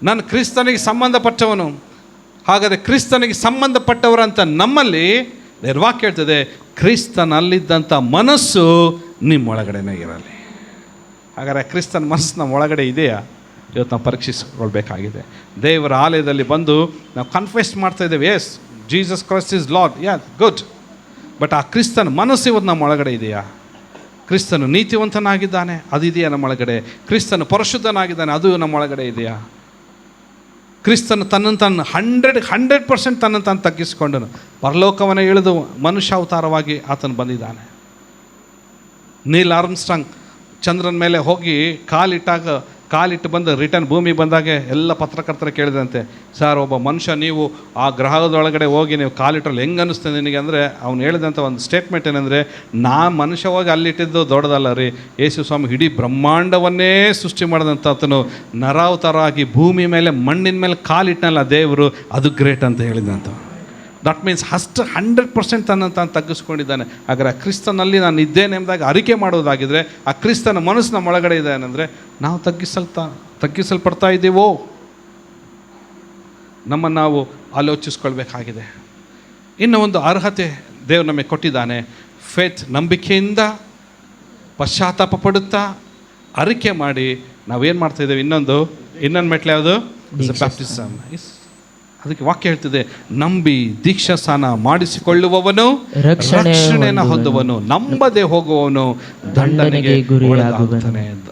ನಾನು ಕ್ರಿಸ್ತನಿಗೆ ಸಂಬಂಧಪಟ್ಟವನು. ಹಾಗಾದರೆ ಕ್ರಿಸ್ತನಿಗೆ ಸಂಬಂಧಪಟ್ಟವರಂತ ನಮ್ಮಲ್ಲಿ ವಾಕ್ಯ ಹೇಳ್ತದೆ, ಕ್ರಿಸ್ತನಲ್ಲಿದ್ದಂಥ ಮನಸ್ಸು ನಿಮ್ಮೊಳಗಡೆನೇ ಇರಲಿ. ಹಾಗಾದರೆ ಕ್ರಿಸ್ತನ ಮನಸ್ಸು ನಮ್ಮ ಒಳಗಡೆ ಇದೆಯಾ? ಇವತ್ತು ನಾವು ಪರೀಕ್ಷಿಸ್ಕೊಳ್ಬೇಕಾಗಿದೆ. ದೇವರ ಆಲಯದಲ್ಲಿ ಬಂದು ನಾವು ಕನ್ಫೆಸ್ ಮಾಡ್ತಾ ಇದ್ದೇವೆ, yes Jesus Christ is Lord, yeah good. But ಆ ಕ್ರಿಸ್ತನ ಮನಸ್ಸು ಇವತ್ತು ನಮ್ಮ ಒಳಗಡೆ ಇದೆಯಾ? ಕ್ರಿಸ್ತನು ನೀತಿವಂತನಾಗಿದ್ದಾನೆ, ಅದು ಇದೆಯಾ ನಮ್ಮ ಒಳಗಡೆ? ಕ್ರಿಸ್ತನು ಪರಿಶುದ್ಧನಾಗಿದ್ದಾನೆ, ಅದು ನಮ್ಮ ಒಳಗಡೆ ಇದೆಯಾ? ಕ್ರಿಸ್ತನು ತನ್ನನ್ನು ತಾನು 100% ತನ್ನನ್ನು ತಾನು ತಗ್ಗಿಸಿಕೊಂಡನು. ಪರಲೋಕವನ್ನು ಇಳಿದು ಮನುಷ್ಯ ಅವತಾರವಾಗಿ ಆತನು ಬಂದಿದ್ದಾನೆ. ನೀಲ್ ಆರ್ಮ್ಸ್ಟ್ರಾಂಗ್ ಚಂದ್ರನ ಮೇಲೆ ಹೋಗಿ ಕಾಲಿಟ್ಟು ಬಂದು ರಿಟರ್ನ್ ಭೂಮಿ ಬಂದಾಗ ಎಲ್ಲ ಪತ್ರಕರ್ತರ ಕೇಳಿದಂತೆ, ಸರ್, ಒಬ್ಬ ಮನುಷ್ಯ ನೀವು ಆ ಗ್ರಹದೊಳಗಡೆ ಹೋಗಿ ನೀವು ಕಾಲಿಟ್ಟರಲ್ಲಿ ಹೆಂಗೆ ಅನ್ನಿಸ್ತದೆ ನಿನಗೆ? ಅಂದರೆ ಅವ್ನು ಹೇಳಿದಂಥ ಒಂದು ಸ್ಟೇಟ್ಮೆಂಟ್ ಏನಂದರೆ, ಮನುಷ್ಯ ಹೋಗಿ ಅಲ್ಲಿಟ್ಟಿದ್ದು ದೊಡ್ಡದಲ್ಲ ರೀ, ಯೇಸು ಸ್ವಾಮಿ ಇಡೀ ಬ್ರಹ್ಮಾಂಡವನ್ನೇ ಸೃಷ್ಟಿ ಮಾಡಿದಂಥ ಆತನು ನರಾವತಾರ ಆಗಿ ಭೂಮಿ ಮೇಲೆ ಮಣ್ಣಿನ ಮೇಲೆ ಕಾಲಿಟ್ಟನಲ್ಲ ದೇವರು, ಅದು ಗ್ರೇಟ್ ಅಂತ ಹೇಳಿದಂಥ. ದಟ್ ಮೀನ್ಸ್ ಅಷ್ಟು 100% ತನ್ನನ್ನು ತಾನು ತಗ್ಗಿಸ್ಕೊಂಡಿದ್ದಾನೆ. ಹಾಗಾದ್ರೆ ಆ ಕ್ರಿಸ್ತನಲ್ಲಿ ನಾನು ಇದ್ದೇನೆ ಎಂಬುದಾಗಿ ಅರಿಕೆ ಮಾಡೋದಾಗಿದ್ದರೆ, ಆ ಕ್ರಿಸ್ತನ ಮನಸ್ಸು ನಮ್ಮ ಒಳಗಡೆ ಇದೆ ಅಂದರೆ ನಾವು ತಗ್ಗಿಸಲ್ಪಡ್ತಾ ಇದ್ದೀವೋ ನಮ್ಮನ್ನು ನಾವು ಆಲೋಚಿಸ್ಕೊಳ್ಬೇಕಾಗಿದೆ. ಇನ್ನು ಒಂದು ಅರ್ಹತೆ ದೇವರು ನಮಗೆ ಕೊಟ್ಟಿದ್ದಾನೆ. ಫೇತ್, ನಂಬಿಕೆಯಿಂದ ಪಶ್ಚಾತ್ತಾಪ ಪಡುತ್ತಾ ಅರಿಕೆ ಮಾಡಿ ನಾವೇನು ಮಾಡ್ತಾಯಿದ್ದೇವೆ, ಇನ್ನೊಂದು ಮೆಟ್ಲು ಯಾವುದು? ಬ್ಯಾಪ್ಟಿಸಮ್. ಅದಕ್ಕೆ ವಾಕ್ಯ ಹೇಳ್ತಿದೆ, ನಂಬಿ ದೀಕ್ಷಾ ಸ್ನಾನ ಮಾಡಿಸಿಕೊಳ್ಳುವವನು ರಕ್ಷಣೆಯನ್ನು ಹೊಂದುವನು, ನಂಬದೆ ಹೋಗುವವನು ದಂಡನೆಗೆ ಗುರಿಯಾಗುತ್ತಾನೆ ಅಂತ.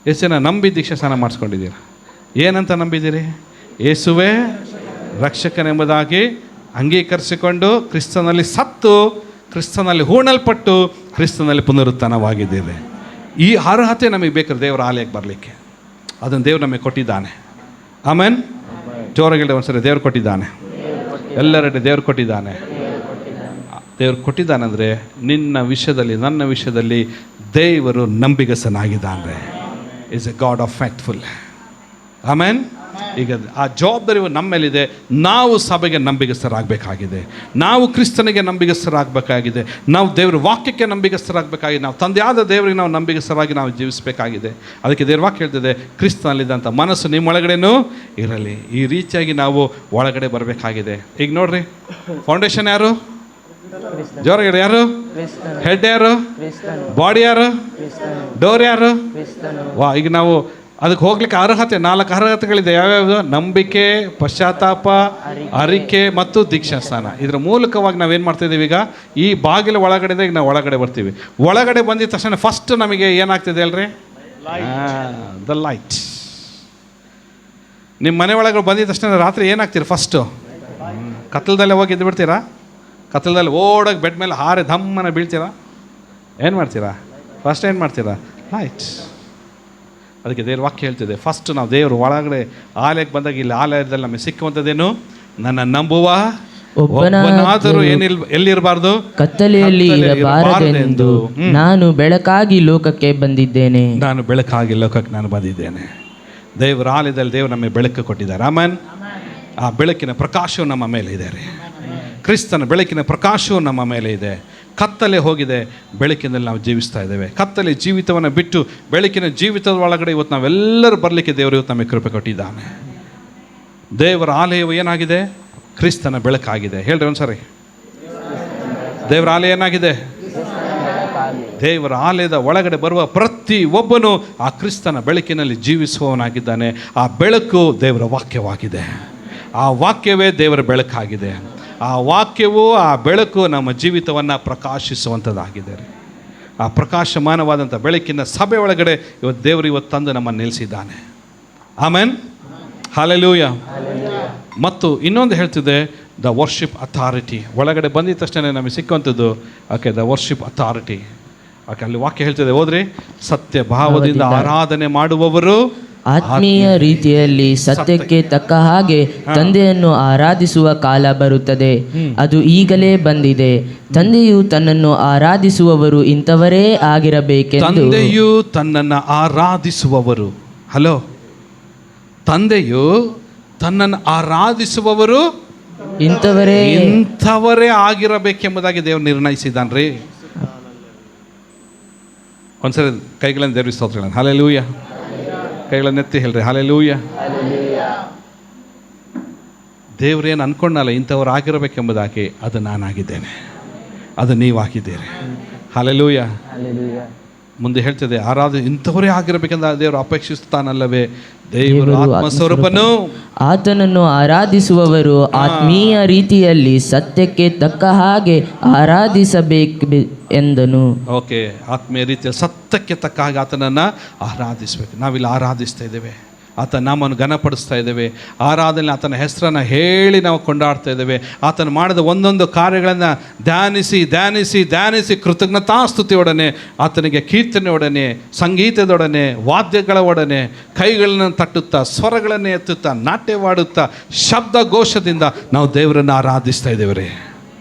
ಎಷ್ಟು ಜನ ನಂಬಿ ದೀಕ್ಷಾ ಸ್ನಾನ ಮಾಡಿಸ್ಕೊಂಡಿದ್ದೀರ? ಏನಂತ ನಂಬಿದ್ದೀರಿ? ಯೇಸುವೇ ರಕ್ಷಕನೆಂಬುದಾಗಿ ಅಂಗೀಕರಿಸಿಕೊಂಡು ಕ್ರಿಸ್ತನಲ್ಲಿ ಸತ್ತು, ಕ್ರಿಸ್ತನಲ್ಲಿ ಹೂಣಲ್ಪಟ್ಟು, ಕ್ರಿಸ್ತನಲ್ಲಿ ಪುನರುತ್ಥಾನವಾಗಿದ್ದೀರಿ. ಈ ಅರ್ಹತೆ ನಮಗೆ ಬೇಕಾದ್ರೆ ದೇವರ ಆಲಯಕ್ಕೆ ಬರಲಿಕ್ಕೆ ಅದನ್ನು ದೇವರು ನಮಗೆ ಕೊಟ್ಟಿದ್ದಾನೆ. ಆಮೇನ್. ಜೋರಾಗಿ ಒಂದ್ಸರಿ ದೇವ್ರು ಕೊಟ್ಟಿದ್ದಾನೆ. ಎಲ್ಲರೆಡೆ ದೇವ್ರು ಕೊಟ್ಟಿದ್ದಾನೆ. ದೇವ್ರು ಕೊಟ್ಟಿದ್ದಾನೆ ಅಂದರೆ ನಿನ್ನ ವಿಷಯದಲ್ಲಿ, ನನ್ನ ವಿಷಯದಲ್ಲಿ ದೇವರು ನಂಬಿಗಸ್ತನಾಗಿದ್ದಾನೆ. Is a God of faithful. Amen. ಈಗ ಆ ಜವಾಬ್ದಾರಿ ನಮ್ಮ ಮೇಲಿದೆ. ನಾವು ಸಭೆಗೆ ನಂಬಿಗಸ್ತರಾಗಬೇಕಾಗಿದೆ, ನಾವು ಕ್ರಿಸ್ತನಿಗೆ ನಂಬಿಗಸ್ತರಾಗಬೇಕಾಗಿದೆ, ನಾವು ದೇವರ ವಾಕ್ಯಕ್ಕೆ ನಂಬಿಗಸ್ತರಾಗಬೇಕಾಗಿದೆ, ನಾವು ತಂದೆಯಾದ ದೇವರಿಗೆ ನಾವು ನಂಬಿಗಸ್ತರಾಗಿ ನಾವು ಜೀವಿಸಬೇಕಾಗಿದೆ. ಅದಕ್ಕೆ ದೇವ್ರ ವಾಕ್ಯ ಹೇಳ್ತಿದೆ, ಕ್ರಿಸ್ತನಲ್ಲಿದ್ದಂಥ ಮನಸ್ಸು ನಿಮ್ಮೊಳಗಡೆನೂ ಇರಲಿ. ಈ ರೀತಿಯಾಗಿ ನಾವು ಒಳಗಡೆ ಬರಬೇಕಾಗಿದೆ. ಈಗ ನೋಡ್ರಿ, ಫೌಂಡೇಶನ್ ಯಾರು? ಜೋರಾಗಿ ಯಾರು? ಹೆಡ್ ಯಾರು? ಬಾಡಿ ಯಾರು? ಡೋರ್ ಯಾರು? ವಾ. ಈಗ ನಾವು ಅದಕ್ಕೆ ಹೋಗ್ಲಿಕ್ಕೆ ಅರ್ಹತೆ 4 ಅರ್ಹತೆಗಳಿದೆ. ಯಾವ್ಯಾವುದು? ನಂಬಿಕೆ, ಪಶ್ಚಾತ್ತಾಪ, ಅರಿಕೆ ಮತ್ತು ದೀಕ್ಷಾ ಸ್ನಾನ. ಇದರ ಮೂಲಕವಾಗಿ ನಾವೇನು ಮಾಡ್ತಾಯಿದ್ದೀವಿ? ಈಗ ಈ ಬಾಗಿಲು ಒಳಗಡೆ ಈಗ ನಾವು ಒಳಗಡೆ ಬರ್ತೀವಿ. ಒಳಗಡೆ ಬಂದಿದ ತಕ್ಷಣ ಫಸ್ಟ್ ನಮಗೆ ಏನಾಗ್ತಿದೆ ಅಲ್ರಿ? The light. ನಿಮ್ಮ ಮನೆ ಒಳಗಡೆ ಬಂದಿದ ತಕ್ಷಣ ರಾತ್ರಿ ಏನಾಗ್ತೀರಿ? ಫಸ್ಟು ಕತ್ತಲದಲ್ಲೇ ಹೋಗಿ ಎದ್ದು ಬಿಡ್ತೀರಾ? ಕತ್ತಲದಲ್ಲಿ ಓಡೋಗಿ ಬೆಡ್ ಮೇಲೆ ಹಾರೆ ಧಮ್ಮನ ಬೀಳ್ತೀರಾ? ಏನು ಮಾಡ್ತೀರಾ? ಫಸ್ಟ್ ಏನು ಮಾಡ್ತೀರಾ? ಲೈಟ್. ಅದಕ್ಕೆ ದೇವ್ರ ವಾಕ್ಯ ಹೇಳ್ತಿದೆ, ಫಸ್ಟ್ ನಾವು ದೇವರು ಒಳಗಡೆ ಆಲಯಕ್ಕೆ ಬಂದಾಗ ಇಲ್ಲಿ ಆಲಯದಲ್ಲಿ ನಮಗೆ ಸಿಕ್ಕುವಂಥದ್ದೇನು? ನನ್ನ ನಂಬುವ ಒಬ್ಬನಾದರೂ ಎಲ್ಲಿರಬಾರ್ದು? ಕತ್ತಲೆಯಲ್ಲಿ ಇರಬಾರದೆಂದು ನಾನು ಬೆಳಕಾಗಿ ಲೋಕಕ್ಕೆ ಬಂದಿದ್ದೇನೆ. ನಾನು ಬೆಳಕಾಗಿ ಲೋಕಕ್ಕೆ ನಾನು ಬಂದಿದ್ದೇನೆ. ದೇವರ ಆಲಯದಲ್ಲಿ ದೇವರು ನಮಗೆ ಬೆಳಕು ಕೊಟ್ಟಿದ್ದಾರೆ. ಆಮೇನ್. ಆ ಬೆಳಕಿನ ಪ್ರಕಾಶವು ನಮ್ಮ ಮೇಲೆ ಇದೆ ರೀ. ಕ್ರಿಸ್ತನ ಬೆಳಕಿನ ಪ್ರಕಾಶವು ನಮ್ಮ ಮೇಲೆ ಇದೆ. ಕತ್ತಲೆ ಹೋಗಿದೆ, ಬೆಳಕಿನಲ್ಲಿ ನಾವು ಜೀವಿಸ್ತಾ ಇದ್ದೇವೆ. ಕತ್ತಲೆ ಜೀವಿತವನ್ನು ಬಿಟ್ಟು ಬೆಳಕಿನ ಜೀವಿತದ ಒಳಗಡೆ ಇವತ್ತು ನಾವೆಲ್ಲರೂ ಬರಲಿಕ್ಕೆ ದೇವರು ಇವತ್ತು ನಮಗೆ ಕೃಪೆ ಕೊಟ್ಟಿದ್ದಾನೆ. ದೇವರ ಆಲಯವು ಏನಾಗಿದೆ? ಕ್ರಿಸ್ತನ ಬೆಳಕಾಗಿದೆ. ಹೇಳ್ರಿ ಒಂದ್ಸರಿ, ದೇವರ ಆಲಯ ಏನಾಗಿದೆ? ದೇವರ ಆಲಯದ ಒಳಗಡೆ ಬರುವ ಪ್ರತಿ ಒಬ್ಬನು ಆ ಕ್ರಿಸ್ತನ ಬೆಳಕಿನಲ್ಲಿ ಜೀವಿಸುವವನಾಗಿದ್ದಾನೆ. ಆ ಬೆಳಕು ದೇವರ ವಾಕ್ಯವಾಗಿದೆ. ಆ ವಾಕ್ಯವೇ ದೇವರ ಬೆಳಕಾಗಿದೆ. ಆ ವಾಕ್ಯವು, ಆ ಬೆಳಕು ನಮ್ಮ ಜೀವಿತವನ್ನು ಪ್ರಕಾಶಿಸುವಂಥದ್ದಾಗಿದೆ. ಆ ಪ್ರಕಾಶಮಾನವಾದಂಥ ಬೆಳಕಿನ ಸಭೆ ಒಳಗಡೆ ಇವತ್ತು ದೇವರು ಇವತ್ತು ತಂದು ನಮ್ಮನ್ನು ನಿಲ್ಲಿಸಿದ್ದಾನೆ. ಆಮೇನ್. ಹಲ್ಲೆಲೂಯ. ಮತ್ತು ಇನ್ನೊಂದು ಹೇಳ್ತಿದೆ, ದ ವರ್ಷಿಪ್ ಅಥಾರಿಟಿ. ಒಳಗಡೆ ಬಂದಿದ ತಕ್ಷಣ ನಮಗೆ ಸಿಕ್ಕುವಂಥದ್ದು okay, the worship authority. Okay, ಅಲ್ಲಿ ವಾಕ್ಯ ಹೇಳ್ತಿದೆ, ಹೋದ್ರಿ, ಸತ್ಯ ಭಾವದಿಂದ ಆರಾಧನೆ ಮಾಡುವವರು ಆತ್ಮೀಯ ರೀತಿಯಲ್ಲಿ ಸತ್ಯಕ್ಕೆ ತಕ್ಕ ಹಾಗೆ ತಂದೆಯನ್ನು ಆರಾಧಿಸುವ ಕಾಲ ಬರುತ್ತದೆ, ಅದು ಈಗಲೇ ಬಂದಿದೆ. ತಂದೆಯು ತನ್ನನ್ನು ಆರಾಧಿಸುವವರು ಇಂಥವರೇ ಆಗಿರಬೇಕೆಂದು. ತಂದೆಯು ತನ್ನನ್ನು ಆರಾಧಿಸುವವರು, ಹಲೋ, ತಂದೆಯು ತನ್ನನ್ನು ಆರಾಧಿಸುವವರು ಇಂಥವರೇ ಆಗಿರಬೇಕೆಂಬುದಾಗಿ ದೇವರು ನಿರ್ಣಯಿಸಿದ್ದಾನ್ರಿ. ಒಂದ್ಸರಿ ಕೈಗಳನ್ನು ದೇವರಿಗೆ ಸ್ತೋತ್ರಗಳನ್ನು. ಹಲ್ಲೆಲೂಯ. ಕೈಗಳನ್ನೆತ್ತಿ ಹೇಳ್ರಿ, ಹಲ್ಲೆಲೂಯ. ದೇವ್ರೇನು ಅನ್ಕೊಂಡಲ್ಲ ಇಂಥವ್ರು ಆಗಿರಬೇಕೆಂಬುದಾಗಿ, ಅದು ನಾನಾಗಿದ್ದೇನೆ, ಅದು ನೀವಾಗಿದ್ದೀರಿ. ಹಲ್ಲೆಲೂಯ. ಮುಂದೆ ಹೇಳ್ತಿದೆ, ಇಂಥವರೇ ಆಗಿರಬೇಕೆಂದ ದೇವರು ಅಪೇಕ್ಷಿಸ್ತಾನಲ್ಲವೇ? ದೇವರು ಆತ್ಮಸ್ವರೂಪನು. ಆತನನ್ನು ಆರಾಧಿಸುವವರು ಆತ್ಮೀಯ ರೀತಿಯಲ್ಲಿ ಸತ್ಯಕ್ಕೆ ತಕ್ಕ ಹಾಗೆ ಆರಾಧಿಸಬೇಕು ಎಂದನು. ಓಕೆ, ಆತ್ಮೀಯ ರೀತಿಯಲ್ಲಿ ಸತ್ಯಕ್ಕೆ ತಕ್ಕ ಹಾಗೆ ಆತನನ್ನು ಆರಾಧಿಸಬೇಕು. ನಾವಿಲ್ಲಿ ಆರಾಧಿಸ್ತಾ ಇದ್ದೇವೆ, ಆತನ ನಾಮನ್ನು ಘನಪಡಿಸ್ತಾ ಇದ್ದೇವೆ. ಆರಾಧನೆ ಆತನ ಹೆಸರನ್ನು ಹೇಳಿ ನಾವು ಕೊಂಡಾಡ್ತಾ ಇದ್ದೇವೆ. ಆತನು ಮಾಡಿದ ಒಂದೊಂದು ಕಾರ್ಯಗಳನ್ನು ಧ್ಯಾನಿಸಿ ಧ್ಯಾನಿಸಿ ಧ್ಯಾನಿಸಿ ಕೃತಜ್ಞತಾಸ್ತುತಿಯೊಡನೆ, ಆತನಿಗೆ ಕೀರ್ತನೆಯೊಡನೆ, ಸಂಗೀತದೊಡನೆ, ವಾದ್ಯಗಳ ಒಡನೆ, ಕೈಗಳನ್ನು ತಟ್ಟುತ್ತಾ, ಸ್ವರಗಳನ್ನು ಎತ್ತುತ್ತಾ, ನಾಟ್ಯವಾಡುತ್ತಾ, ಶಬ್ದಘೋಷದಿಂದ ನಾವು ದೇವರನ್ನು ಆರಾಧಿಸ್ತಾ ಇದ್ದೇವೆ ರೀ.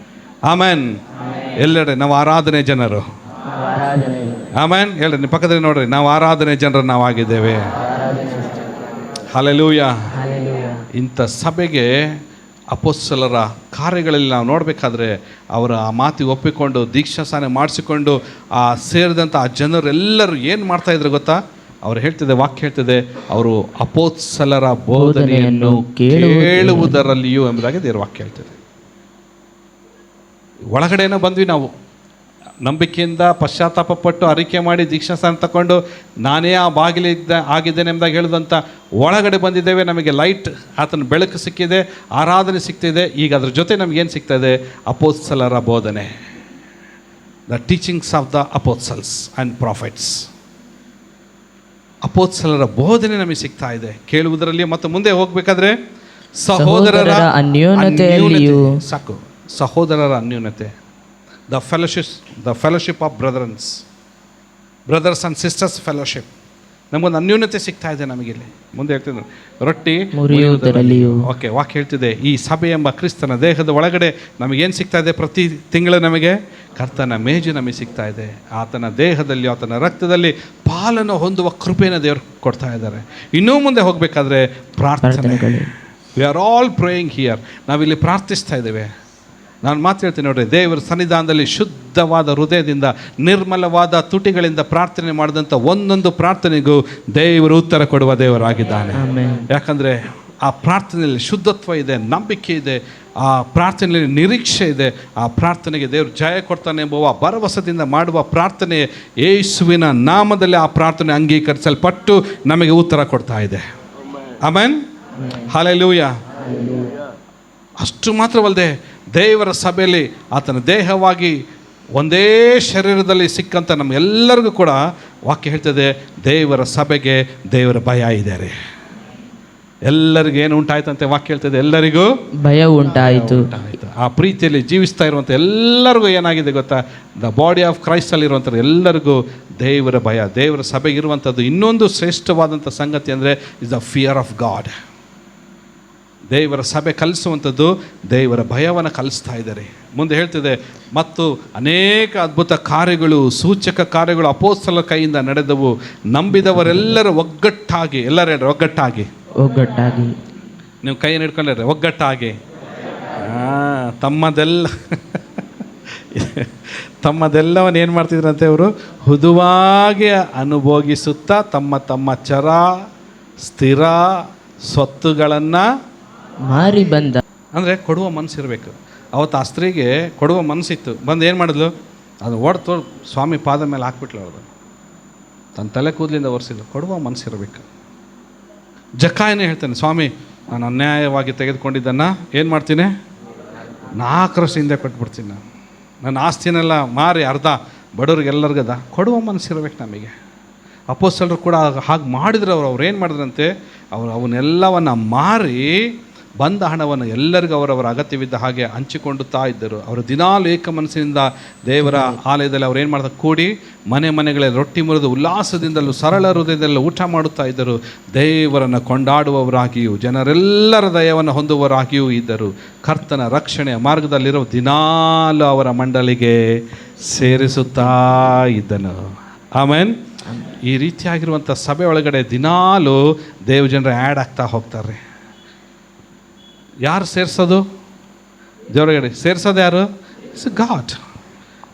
ಆಮೇನ್. ಎಲ್ಲೆಡೆ ನಾವು ಆರಾಧನೆ ಜನರು. ಆಮೇನ್. ಹೇಳ್ರಿ, ನಿಮ್ಮ ಪಕ್ಕದಲ್ಲಿ ನೋಡ್ರಿ, ನಾವು ಆರಾಧನೆ ಜನರು ನಾವಾಗಿದ್ದೇವೆ. ಹಲ್ಲೆಲೂಯ. ಇಂಥ ಸಭೆಗೆ ಅಪೊಸ್ತಲರ ಕಾರ್ಯಗಳಲ್ಲಿ ನಾವು ನೋಡಬೇಕಾದ್ರೆ ಅವರ ಆ ಮಾತಿಗೆ ಒಪ್ಪಿಕೊಂಡು ದೀಕ್ಷಾಸ್ನಾನ ಮಾಡಿಸಿಕೊಂಡು ಆ ಸೇರಿದಂಥ ಆ ಜನರೆಲ್ಲರೂ ಏನು ಮಾಡ್ತಾಯಿದ್ರು ಗೊತ್ತಾ? ಅವ್ರು ಹೇಳ್ತಿದೆ, ವಾಕ್ಯ ಹೇಳ್ತಿದೆ, ಅವರು ಅಪೊಸ್ತಲರ ಬೋಧನೆಯನ್ನು ಕೇಳುವುದರಲ್ಲಿಯೂ ಎಂಬುದಾಗಿ ದೇವರ ವಾಕ್ಯ ಹೇಳ್ತಿದೆ. ಒಳಗಡೆನೋ ಬಂದ್ವಿ ನಾವು, ನಂಬಿಕೆಯಿಂದ ಪಶ್ಚಾತ್ತಾಪ ಪಟ್ಟು ಅರಿಕೆ ಮಾಡಿ ದೀಕ್ಷಾಸ್ನಾನ ತಗೊಂಡು ನಾನೇ ಆ ಆಗಿದ್ದೇನೆ ಎಂಬುದಾಗಿ ಹೇಳಿದಂಥ ಒಳಗಡೆ ಬಂದಿದ್ದೇವೆ. ನಮಗೆ ಲೈಟ್, ಆತನ ಬೆಳಕು ಸಿಕ್ಕಿದೆ, ಆರಾಧನೆ ಸಿಗ್ತಿದೆ. ಈಗ ಅದ್ರ ಜೊತೆ ನಮಗೇನು ಸಿಗ್ತಾಯಿದೆ? ಅಪೊಸ್ತಲರ ಬೋಧನೆ, the teachings of the apostles and prophets. ಅಪೊಸ್ತಲರ ಬೋಧನೆ ನಮಗೆ ಸಿಗ್ತಾ ಇದೆ ಕೇಳುವುದರಲ್ಲಿ. ಮತ್ತು ಮುಂದೆ ಹೋಗಬೇಕಾದ್ರೆ ಸಹೋದರರ ಅನ್ಯೋನ್ಯತೆಯಲ್ಲಿಯೂ, ಸಾಕು, ಸಹೋದರರ ಅನ್ಯೋನ್ಯತೆ, the fellowship of brothers and sisters fellowship. ನಮಗೊಂದು ಅನ್ಯೋನ್ಯತೆ ಸಿಗ್ತಾ ಇದೆ ನಮಗಿಲ್ಲಿ. ಮುಂದೆ ಹೇಳ್ತಿದ್ದೆ ರೊಟ್ಟಿ ಮುರಿಯುವುದರಲ್ಲಿಯೂ. ಓಕೆ, ವಾಕ್ಯ ಹೇಳ್ತಿದೆ ಈ ಸಭೆ ಎಂಬ ಕ್ರಿಸ್ತನ ದೇಹದ ಒಳಗಡೆ ನಮಗೇನು ಸಿಗ್ತಾ ಇದೆ? ಪ್ರತಿ ತಿಂಗಳು ನಮಗೆ ಕರ್ತನ ಮೇಜು ನಮಗೆ ಸಿಗ್ತಾ ಇದೆ. ಆತನ ದೇಹದಲ್ಲಿ, ಆತನ ರಕ್ತದಲ್ಲಿ ಪಾಲನ್ನು ಹೊಂದುವ ಕೃಪೆಯನ್ನು ದೇವರು ಕೊಡ್ತಾ ಇದ್ದಾರೆ. ಇನ್ನೂ ಮುಂದೆ ಹೋಗಬೇಕಾದ್ರೆ ಪ್ರಾರ್ಥನೆಗಳು. We are all praying here. ನಾವಿಲ್ಲಿ ಪ್ರಾರ್ಥಿಸ್ತಾ ಇದ್ದೇವೆ. ನಾನು ಮಾತು ಹೇಳ್ತೀನಿ ನೋಡ್ರಿ, ದೇವರ ಸನ್ನಿಧಾನದಲ್ಲಿ ಶುದ್ಧವಾದ ಹೃದಯದಿಂದ, ನಿರ್ಮಲವಾದ ತುಟಿಗಳಿಂದ ಪ್ರಾರ್ಥನೆ ಮಾಡಿದಂಥ ಒಂದೊಂದು ಪ್ರಾರ್ಥನೆಗೂ ದೇವರು ಉತ್ತರ ಕೊಡುವ ದೇವರಾಗಿದ್ದಾನೆ. ಯಾಕಂದರೆ ಆ ಪ್ರಾರ್ಥನೆಯಲ್ಲಿ ಶುದ್ಧತ್ವ ಇದೆ, ನಂಬಿಕೆ ಇದೆ, ಆ ಪ್ರಾರ್ಥನೆಯಲ್ಲಿ ನಿರೀಕ್ಷೆ ಇದೆ. ಆ ಪ್ರಾರ್ಥನೆಗೆ ದೇವರು ಜಯ ಕೊಡ್ತಾನೆ ಎಂಬುವ ಭರವಸೆದಿಂದ ಮಾಡುವ ಪ್ರಾರ್ಥನೆ, ಯೇಸುವಿನ ನಾಮದಲ್ಲಿ ಆ ಪ್ರಾರ್ಥನೆ ಅಂಗೀಕರಿಸಲ್ಪಟ್ಟು ನಮಗೆ ಉತ್ತರ ಕೊಡ್ತಾ ಇದೆ. Amen, hallelujah. ಅಷ್ಟು ಮಾತ್ರವಲ್ಲದೆ ದೇವರ ಸಭೆಯಲ್ಲಿ ಆತನ ದೇಹವಾಗಿ ಒಂದೇ ಶರೀರದಲ್ಲಿ ಸಿಕ್ಕಂಥ ನಮ್ಮೆಲ್ಲರಿಗೂ ಕೂಡ ವಾಕ್ಯ ಹೇಳ್ತದೆ, ದೇವರ ಸಭೆಗೆ ದೇವರ ಭಯ ಇದ್ದಾರೆ. ಎಲ್ಲರಿಗೂ ಏನು ಉಂಟಾಯ್ತಂತೆ? ವಾಕ್ಯ ಹೇಳ್ತದೆ, ಎಲ್ಲರಿಗೂ ಭಯ ಉಂಟಾಯಿತು. ಆ ಪ್ರೀತಿಯಲ್ಲಿ ಜೀವಿಸ್ತಾ ಇರುವಂಥ ಎಲ್ಲರಿಗೂ ಏನಾಗಿದೆ ಗೊತ್ತಾ? ದ ಬಾಡಿ ಆಫ್ ಕ್ರೈಸ್ಟ್ ಅಲ್ಲಿರುವಂಥ ಎಲ್ಲರಿಗೂ ದೇವರ ಭಯ. ದೇವರ ಸಭೆಗೆ ಇರುವಂಥದ್ದು ಇನ್ನೊಂದು ಶ್ರೇಷ್ಠವಾದಂಥ ಸಂಗತಿ ಅಂದರೆ is the fear of God. ದೇವರ ಸಭೆ ಕಲಿಸುವಂಥದ್ದು ದೇವರ ಭಯವನ್ನು ಕಲಿಸ್ತಾ ಇದ್ದಾರೆ. ಮುಂದೆ ಹೇಳ್ತಿದೆ, ಮತ್ತು ಅನೇಕ ಅದ್ಭುತ ಕಾರ್ಯಗಳು, ಸೂಚಕ ಕಾರ್ಯಗಳು ಅಪೊಸ್ತಲರ ಕೈಯಿಂದ ನಡೆದವು. ನಂಬಿದವರೆಲ್ಲರೂ ಒಗ್ಗಟ್ಟಾಗಿ, ಎಲ್ಲರೂ ಹೇಳ್ರಿ ಒಗ್ಗಟ್ಟಾಗಿ, ಒಗ್ಗಟ್ಟಾಗಿ. ನೀವು ಕೈ ಹಿಡ್ಕೊಂಡ್ರೆ ಒಗ್ಗಟ್ಟಾಗಿ ತಮ್ಮದೆಲ್ಲವನ್ನು ಏನು ಮಾಡ್ತಿದ್ರಂತೆ? ಅವರು ಹುದುವಾಗಿ ಅನುಭೋಗಿಸುತ್ತಾ ತಮ್ಮ ತಮ್ಮ ಚರ ಸ್ಥಿರ ಸ್ವತ್ತುಗಳನ್ನು ಮಾರಿ ಬಂದ. ಅಂದರೆ ಕೊಡುವ ಮನಸ್ಸಿರಬೇಕು. ಅವತ್ತು ಆ ಸ್ತ್ರೀಗೆ ಕೊಡುವ ಮನಸ್ಸಿತ್ತು. ಬಂದು ಏನು ಮಾಡಿದ್ಲು? ಅದು ಓಡ್ತು ಸ್ವಾಮಿ ಪಾದ ಮೇಲೆ ಹಾಕ್ಬಿಟ್ಲು. ಅವ್ರದ್ದು ತನ್ನ ತಲೆ ಕೂದಲಿಂದ ಒರೆಸಿದ್ಲು. ಕೊಡುವ ಮನಸ್ಸಿರಬೇಕು. ಜಕ್ಕಾಯನೇ ಹೇಳ್ತಾನೆ, ಸ್ವಾಮಿ ನಾನು ಅನ್ಯಾಯವಾಗಿ ತೆಗೆದುಕೊಂಡಿದ್ದನ್ನು ಏನು ಮಾಡ್ತೀನಿ? 4 ವರ್ಷ ಹಿಂದೆ ಕೊಟ್ಬಿಡ್ತೀನಿ. ನನ್ನ ಆಸ್ತಿನೆಲ್ಲ ಮಾರಿ ಅರ್ಧ ಬಡವ್ರಿಗೆಲ್ಲರಿಗದ. ಕೊಡುವ ಮನಸ್ಸಿರಬೇಕು ನಮಗೆ. ಅಪೊಸ್ತಲರು ಕೂಡ ಹಾಗೆ ಮಾಡಿದ್ರು. ಅವ್ರು ಏನು ಮಾಡಿದ್ರಂತೆ? ಅವನ್ನೆಲ್ಲವನ್ನು ಮಾರಿ ಬಂದ ಹಣವನ್ನು ಎಲ್ಲರಿಗೂ ಅವರವರ ಅಗತ್ಯವಿದ್ದ ಹಾಗೆ ಹಂಚಿಕೊಳ್ಳುತ್ತಾ ಇದ್ದರು. ಅವರು ದಿನಾಲು ಏಕ ಮನಸ್ಸಿನಿಂದ ದೇವರ ಆಲಯದಲ್ಲಿ ಅವ್ರು ಏನು ಮಾಡ್ತಾರೆ? ಕೂಡಿ ಮನೆಗಳಲ್ಲಿ ರೊಟ್ಟಿ ಮುರಿದು ಉಲ್ಲಾಸದಿಂದಲೂ ಸರಳ ಹೃದಯದಲ್ಲೂ ಊಟ ಮಾಡುತ್ತಾ ಇದ್ದರು. ದೇವರನ್ನು ಕೊಂಡಾಡುವವರಾಗಿಯೂ ಜನರೆಲ್ಲರ ದಯವನ್ನು ಹೊಂದುವವರಾಗಿಯೂ ಇದ್ದರು. ಕರ್ತನ ರಕ್ಷಣೆಯ ಮಾರ್ಗದಲ್ಲಿರೋ ದಿನಾಲು ಅವರ ಮಂಡಳಿಗೆ ಸೇರಿಸುತ್ತಾ ಇದ್ದನು. ಆಮೇನ್. ಈ ರೀತಿಯಾಗಿರುವಂಥ ಸಭೆ ಒಳಗಡೆ ದಿನಾಲು ದೇವ ಜನರು ಆ್ಯಡ್ ಆಗ್ತಾ ಹೋಗ್ತಾರೆ. ಯಾರು ಸೇರಿಸೋದು? ದೇವರಗಡೆ ಸೇರಿಸೋದು ಯಾರು? It's god.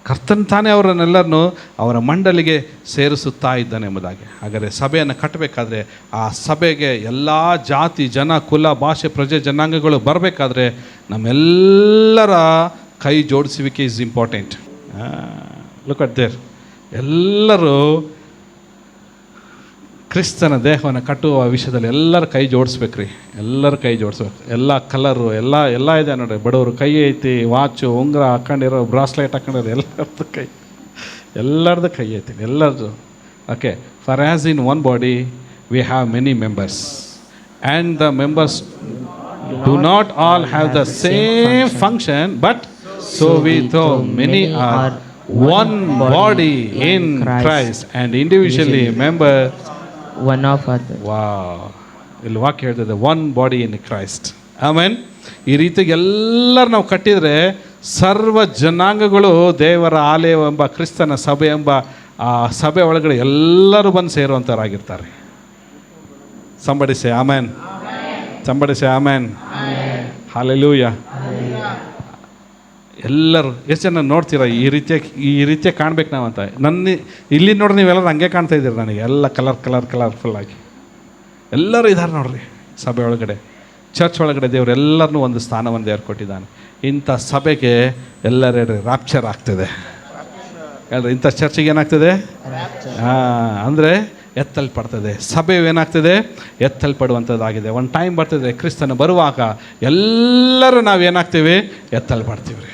ಕರ್ತನ್ ತಾನೇ ಅವರನ್ನೆಲ್ಲರನ್ನು ಅವರ ಮಂಡಳಿಗೆ ಸೇರಿಸುತ್ತಾ ಇದ್ದಾನೆ ಎಂಬುದಾಗಿ. ಹಾಗಾದರೆ ಸಭೆಯನ್ನು ಕಟ್ಟಬೇಕಾದ್ರೆ ಆ ಸಭೆಗೆ ಎಲ್ಲ ಜಾತಿ, ಜನ, ಕುಲ, ಭಾಷೆ, ಪ್ರಜೆ, ಜನಾಂಗಗಳು ಬರಬೇಕಾದ್ರೆ ನಮ್ಮೆಲ್ಲರ ಕೈ ಜೋಡಿಸುವಿಕೆ is important. Look at there. ಎಲ್ಲರೂ ಕ್ರಿಸ್ತನ ದೇಹವನ್ನು ಕಟ್ಟುವ ವಿಷಯದಲ್ಲಿ ಎಲ್ಲರ ಕೈ ಜೋಡಿಸ್ಬೇಕ್ರಿ. ಎಲ್ಲರ ಕೈ ಜೋಡಿಸ್ಬೇಕು. ಎಲ್ಲ ಕಲರು ಎಲ್ಲ ಇದೆ ನೋಡ್ರಿ. ಬಡವರು ಕೈ ಐತಿ, ವಾಚು, ಉಂಗುರ ಹಾಕೊಂಡಿರೋ, ಬ್ರಾಸ್ಲೆಟ್ ಹಾಕೊಂಡಿರೋ ಎಲ್ಲರದ್ದು ಕೈ ಐತಿ, ಎಲ್ಲರದು. Okay, for as in one body we have many members and the members do not all have the same function but so we though many are one body in Christ and individually member one of other. ಇಲ್ಲಿ ವಾಕ್ಯ ಹೇಳ್ತದೆ, one body in Christ. Amen. ಈ ರೀತಿಗೆ ಎಲ್ಲರೂ ನಾವು ಕಟ್ಟಿದರೆ ಸರ್ವ ಜನಾಂಗಗಳು ದೇವರ ಆಲಯ ಎಂಬ ಕ್ರಿಸ್ತನ ಸಭೆ ಎಂಬ ಆ ಸಭೆ ಒಳಗಡೆ ಎಲ್ಲರೂ ಬಂದು ಸೇರುವಂಥವರಾಗಿರ್ತಾರೆ. ಸಂಬಡಿಸೆ ಆಮೇನ್. ಸಂಬಡಿಸೆ ಆಮೇನ್. ಹಾಲೆಲೂಯ. ಎಲ್ಲರೂ ಎಷ್ಟು ಜನ ನೋಡ್ತೀರಾ ಈ ರೀತಿಯ ಕಾಣ್ಬೇಕು ನಾವಂತ. ಇಲ್ಲಿ ನೋಡ್ರಿ, ನೀವೆಲ್ಲರೂ ಹಂಗೆ ಕಾಣ್ತಾ ಇದ್ದೀರಿ ನನಗೆ, ಎಲ್ಲ ಕಲರ್ಫುಲ್ ಆಗಿ ಎಲ್ಲರೂ ಇದ್ದಾರೆ ನೋಡ್ರಿ. ಸಭೆ ಒಳಗಡೆ, ಚರ್ಚ್ ಒಳಗಡೆ ದೇವರು ಎಲ್ಲರನ್ನೂ ಒಂದು ಸ್ಥಾನವನ್ನು ದೇವ್ರು ಕೊಟ್ಟಿದ್ದಾನೆ. ಇಂಥ ಸಭೆಗೆ ಎಲ್ಲರೂ ರಾಪ್ಚರ್ ಆಗ್ತದೆ ಹೇಳ್ರಿ. ಇಂಥ ಚರ್ಚಿಗೆ ಏನಾಗ್ತದೆ? ಅಂದರೆ ಎತ್ತಲ್ಪಡ್ತದೆ. ಸಭೆ ಏನಾಗ್ತದೆ? ಎತ್ತಲ್ಪಡುವಂಥದ್ದಾಗಿದೆ. ಒಂದು ಟೈಮ್ ಬರ್ತದೆ, ಕ್ರಿಸ್ತನ ಬರುವಾಗ ಎಲ್ಲರೂ ನಾವೇನಾಗ್ತೀವಿ? ಎತ್ತಲ್ಪಡ್ತೀವಿ ರೀ.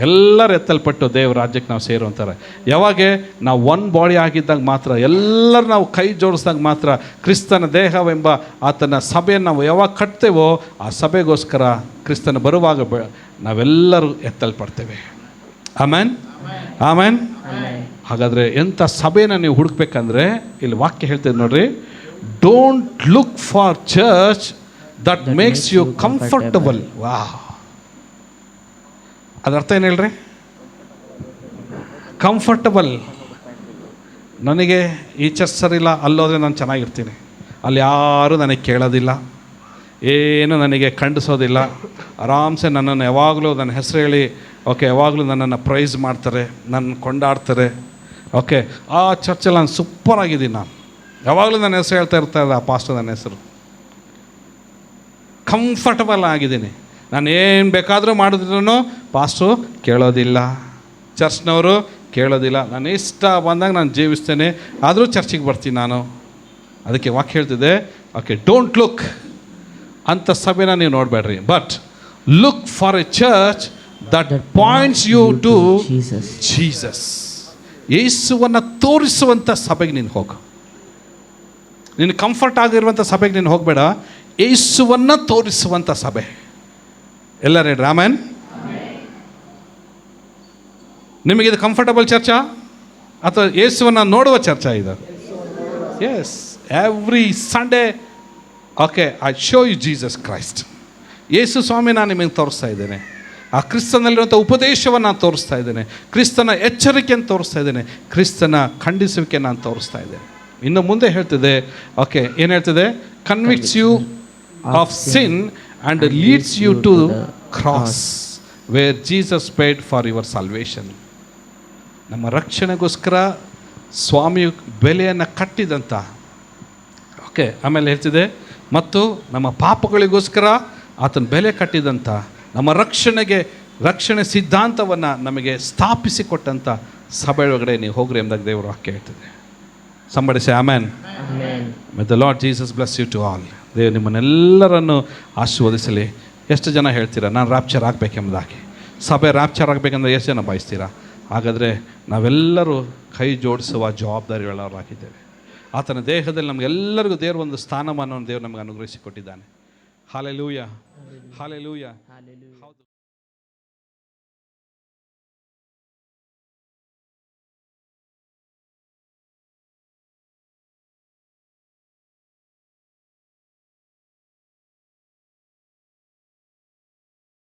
ಎಲ್ಲರೂ ಎತ್ತಲ್ಪಟ್ಟು ದೇವ್ರ ರಾಜ್ಯಕ್ಕೆ ನಾವು ಸೇರುವಂತಾರೆ. ಯಾವಾಗ ನಾವು ಒನ್ ಬಾಡಿ ಆಗಿದ್ದಾಗ ಮಾತ್ರ, ಎಲ್ಲರೂ ನಾವು ಕೈ ಜೋಡಿಸಿದಾಗ ಮಾತ್ರ ಕ್ರಿಸ್ತನ ದೇಹವೆಂಬ ಆತನ ಸಭೆಯನ್ನು ನಾವು ಯಾವಾಗ ಕಟ್ತೇವೋ ಆ ಸಭೆಗೋಸ್ಕರ ಕ್ರಿಸ್ತನ ಬರುವಾಗ ನಾವೆಲ್ಲರೂ ಎತ್ತಲ್ಪಡ್ತೇವೆ. ಆಮೇನ್, ಆಮೇನ್. ಹಾಗಾದರೆ ಎಂಥ ಸಭೆನ ನೀವು ಹುಡುಕ್ಬೇಕಂದ್ರೆ ಇಲ್ಲಿ ವಾಕ್ಯ ಹೇಳ್ತೇವೆ ನೋಡ್ರಿ, don't look for church that makes you comfortable. ವಾ, ಅದರ ಅರ್ಥ ಏನು ಹೇಳ್ರಿ? ಕಂಫರ್ಟಬಲ್. ನನಗೆ ಈ ಚರ್ಚ್ ಸರಿಯಿಲ್ಲ, ಅಲ್ಲೋದ್ರೆ ನಾನು ಚೆನ್ನಾಗಿರ್ತೀನಿ, ಅಲ್ಲಿ ಯಾರೂ ನನಗೆ ಕೇಳೋದಿಲ್ಲ, ಏನು ನನಗೆ ಖಂಡಿಸೋದಿಲ್ಲ, ಆರಾಮ್ಸೆ ನನ್ನನ್ನು ಯಾವಾಗಲೂ ನನ್ನ ಹೆಸರು ಹೇಳಿ ಯಾವಾಗಲೂ ನನ್ನನ್ನು ಪ್ರೈಸ್ ಮಾಡ್ತಾರೆ, ನನ್ನ ಕೊಂಡಾಡ್ತಾರೆ. ಆ ಚರ್ಚಲ್ಲಿ ನಾನು ಸೂಪರ್ ಆಗಿದ್ದೀನಿ, ನಾನು ಯಾವಾಗಲೂ ನನ್ನ ಹೆಸರು ಹೇಳ್ತಾ ಇರ್ತಾರೆ ಆ ಪಾಸ್ಟರ್, ನನ್ನ ಹೆಸರು. ಕಂಫರ್ಟಬಲ್ ಆಗಿದ್ದೀನಿ, ನಾನು ಏನು ಬೇಕಾದರೂ ಮಾಡಿದ್ರೂ ಪಾಸ್ಟ್ರು ಕೇಳೋದಿಲ್ಲ, ಚರ್ಚ್ನವರು ಕೇಳೋದಿಲ್ಲ, ನಾನು ಇಷ್ಟ ಬಂದಾಗ ನಾನು ಜೀವಿಸ್ತೇನೆ, ಆದರೂ ಚರ್ಚಿಗೆ ಬರ್ತೀನಿ ನಾನು. ಅದಕ್ಕೆ ವಾಕ್ಯ ಹೇಳ್ತಿದ್ದೆ, ಡೋಂಟ್ ಲುಕ್ ಅಂಥ ಸಭೆನ ನೀವು ನೋಡಬೇಡ್ರಿ, but look for a church that points you to Jesus. ಯೇಸುವನ್ನು ತೋರಿಸುವಂಥ ಸಭೆಗೆ ನೀನು ಹೋಗು. ನೀನು ಕಂಫರ್ಟ್ ಆಗಿರುವಂಥ ಸಭೆಗೆ ನೀನು ಹೋಗಬೇಡ, ಯೇಸುವನ್ನು ತೋರಿಸುವಂಥ ಸಭೆ. ಎಲ್ಲರೂ ಹೇಳ್ರಿ ಆಮೆನ್. ನಿಮಗಿದು ಕಂಫರ್ಟಬಲ್ ಚರ್ಚಾ ಅಥವಾ ಯೇಸುವನ್ನು ನೋಡುವ ಚರ್ಚಾ ಇದು? Yes, every Sunday I show you Jesus Christ. ಯೇಸು ಸ್ವಾಮಿ ನಾನು ನಿಮಗೆ ತೋರಿಸ್ತಾ ಇದ್ದೇನೆ, ಆ ಕ್ರಿಸ್ತನಲ್ಲಿರುವಂಥ ಉಪದೇಶವನ್ನು ನಾನು ತೋರಿಸ್ತಾ ಇದ್ದೇನೆ, ಕ್ರಿಸ್ತನ ಎಚ್ಚರಿಕೆಯನ್ನು ತೋರಿಸ್ತಾ ಇದ್ದೇನೆ, ಕ್ರಿಸ್ತನ ಖಂಡಿಸುವಿಕೆ ನಾನು ತೋರಿಸ್ತಾ ಇದ್ದೇನೆ. ಇನ್ನು ಮುಂದೆ ಹೇಳ್ತಿದೆ, ಏನು ಹೇಳ್ತಿದೆ? Convicts you of sin and leads you to cross where Jesus paid for your salvation. ನಮ್ಮ ರಕ್ಷಣೆಗೋಸ್ಕರ ಸ್ವಾಮಿ ಬೆಲೆಯನ್ನು ಕಟ್ಟಿದಂಥ, ಆಮೇಲೆ ಹೇಳ್ತಿದೆ, ಮತ್ತು ನಮ್ಮ ಪಾಪಗಳಿಗೋಸ್ಕರ ಆತನ ಬೆಲೆ ಕಟ್ಟಿದಂಥ, ನಮ್ಮ ರಕ್ಷಣೆ ಸಿದ್ಧಾಂತವನ್ನು ನಮಗೆ ಸ್ಥಾಪಿಸಿಕೊಟ್ಟಂಥ ಸಭೆ ಒಳಗಡೆ ನೀವು ಹೋಗ್ರಿ ಎಂದಾಗ ದೇವರು ವಾಕ್ಯ ಹೇಳ್ತಿದೆ. Somebody say amen. May the Lord Jesus bless you to all. ದೇವರು ನಿಮ್ಮನ್ನೆಲ್ಲರನ್ನು ಆಶೀರ್ವದಿಸಲಿ. ಎಷ್ಟು ಜನ ಹೇಳ್ತೀರಾ ನಾನು ರ್ಯಾಪ್ಚರ್ ಆಗಬೇಕೆಂಬುದಾಗಿ? ಸಭೆ ರ್ಯಾಪ್ಚರ್ ಆಗಬೇಕಂದ್ರೆ ಎಷ್ಟು ಜನ ಬಯಸ್ತೀರಾ? ಹಾಗಾದರೆ ನಾವೆಲ್ಲರೂ ಕೈ ಜೋಡಿಸುವ ಜವಾಬ್ದಾರಿಗಳವರಾಗಿದ್ದೇವೆ. ಆತನ ದೇಹದಲ್ಲಿ ನಮಗೆಲ್ಲರಿಗೂ ದೇವರು ಒಂದು ಸ್ಥಾನಮಾನವನ್ನು ದೇವರು ನಮಗೆ ಅನುಗ್ರಹಿಸಿಕೊಟ್ಟಿದ್ದಾನೆ. Hallelujah, hallelujah.